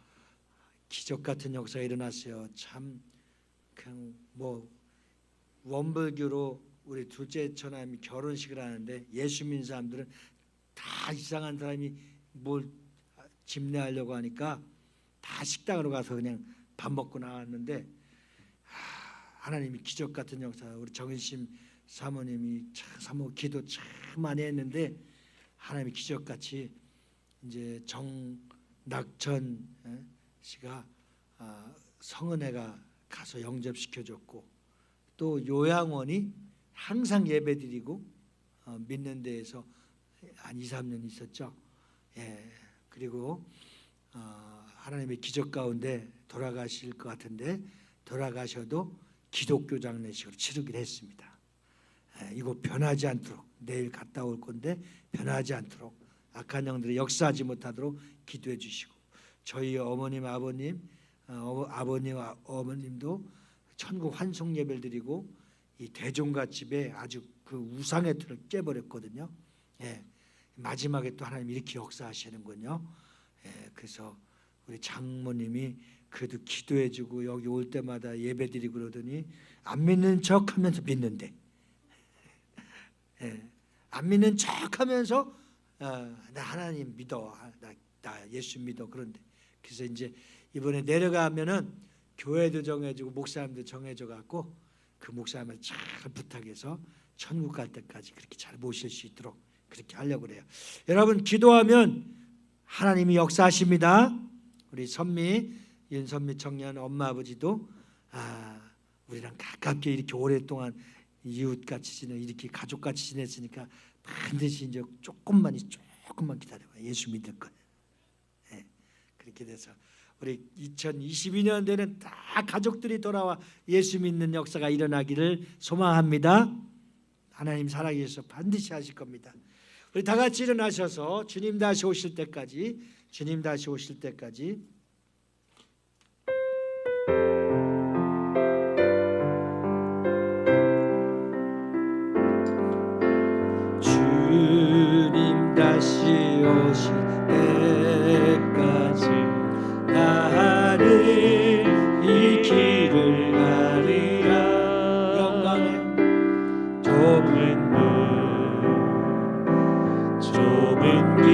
기적 같은 역사가 일어났어요. 참 그냥 원불교로 우리 둘째 처남이 결혼식을 하는데 예수 믿는 사람들은 다 이상한 사람이 뭘 집례하려고 하니까 다 식당으로 가서 그냥 밥 먹고 나왔는데 하나님이 기적 같은 역사, 우리 정인심 사모님이 참 기도 참 많이 했는데 하나님이 기적같이 이제 정낙천 씨가 성은혜가 가서 영접시켜줬고, 또 요양원이 항상 예배드리고 믿는 데에서 한 2, 3년 있었죠. 예. 그리고 하나님의 기적 가운데 돌아가실 것 같은데 돌아가셔도 기독교 장례식으로 치르기로 했습니다. 이거 변하지 않도록, 내일 갔다 올 건데 변하지 않도록, 악한 영들이 역사하지 못하도록 기도해 주시고, 저희 어머님 아버님 아버님과 어머님도 천국 환송 예배를 드리고 이 대종갓집에 아주 그 우상의 틀을 깨버렸거든요. 예. 마지막에 또 하나님 이렇게 역사하시는군요. 예. 그래서 우리 장모님이 그래도 기도해주고 여기 올 때마다 예배드리고 그러더니 안 믿는 척하면서 믿는데, 예. 안 믿는 척하면서 나 하나님 믿어, 나 예수 믿어. 그런데 그래서 이제 이번에 내려가면은 교회도 정해지고 목사님도 정해져 갖고 그 목사님을 잘 부탁해서 천국 갈 때까지 그렇게 잘 모실 수 있도록 그렇게 하려고 그래요. 여러분, 기도하면 하나님이 역사하십니다. 우리 윤선미 청년 엄마 아버지도 우리랑 가깝게 이렇게 오랫동안 이웃같이 이렇게 가족같이 지냈으니까 반드시 이제 조금만 기다려봐. 예수 믿을 거예요. 네, 그렇게 돼서 우리 2022년도에는 다 가족들이 돌아와 예수 믿는 역사가 일어나기를 소망합니다. 하나님 살아계셔서 반드시 하실 겁니다. 우리 다 같이 일어나셔서 주님 다시 오실 때까지 주님 다시 오실 때까지 나는 이 길을 가리라. 영광의 좁은 길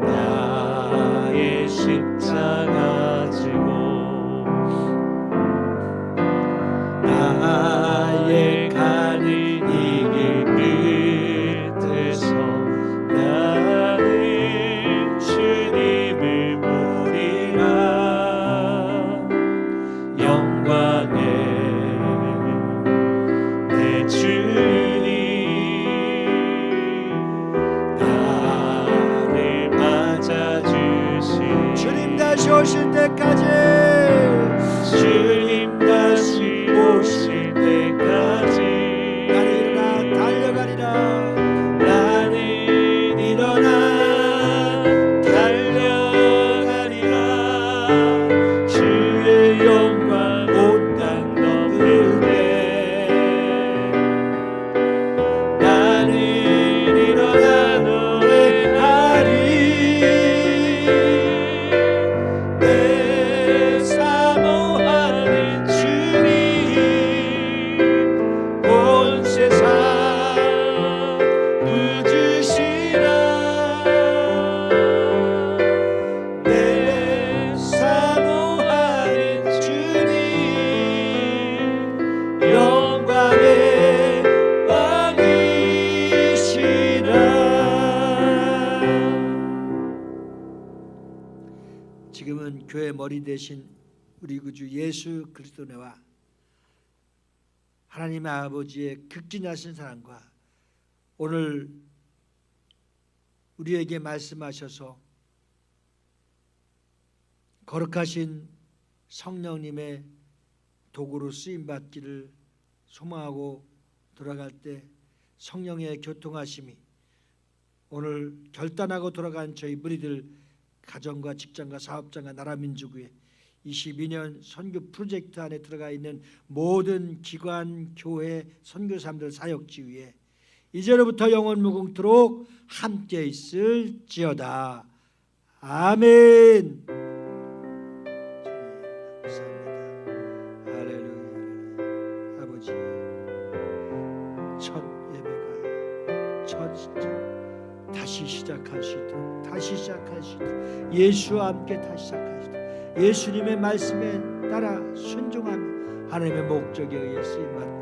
나의 십자가 지고 나의 가는 이 길 끝에서 나는 주님을 보리라. 영광의 내 주님 나를 맞아주시. 주님 다시 오실 때까지, 주님 다시 오실 때까지 나는 일어나 달려가리라. 나는 일어나 달려가리라. 주의 영광 온 땅 덮을 때 나는 일어나 노래하리. 내 사모하는 주님 온 세상 부주시라. 내 사모하는 주님 영광의 왕이시라. 지금은 교회 머리 대신 우리 구주 예수 그리스도와 하나님의 아버지의 극진하신 사랑과 오늘 우리에게 말씀하셔서 거룩하신 성령님의 도구로 쓰임받기를 소망하고 돌아갈 때 성령의 교통하심이 오늘 결단하고 돌아간 저희 무리들 가정과 직장과 사업장과 나라 민족 위에 22년 선교 프로젝트 안에 들어가 있는 모든 기관, 교회, 선교사람들 사역지 위에 이제로부터 영원 무궁토록 함께 있을지어다. 아멘. 감사합니다. 할렐루야. 아버지, 첫 예배가 다시 시작할 수 있도록 예수와 함께 다시 시작할 수 있도록 예수님의 말씀에 따라 순종하며 하나님의 목적에 의해 쓰임받는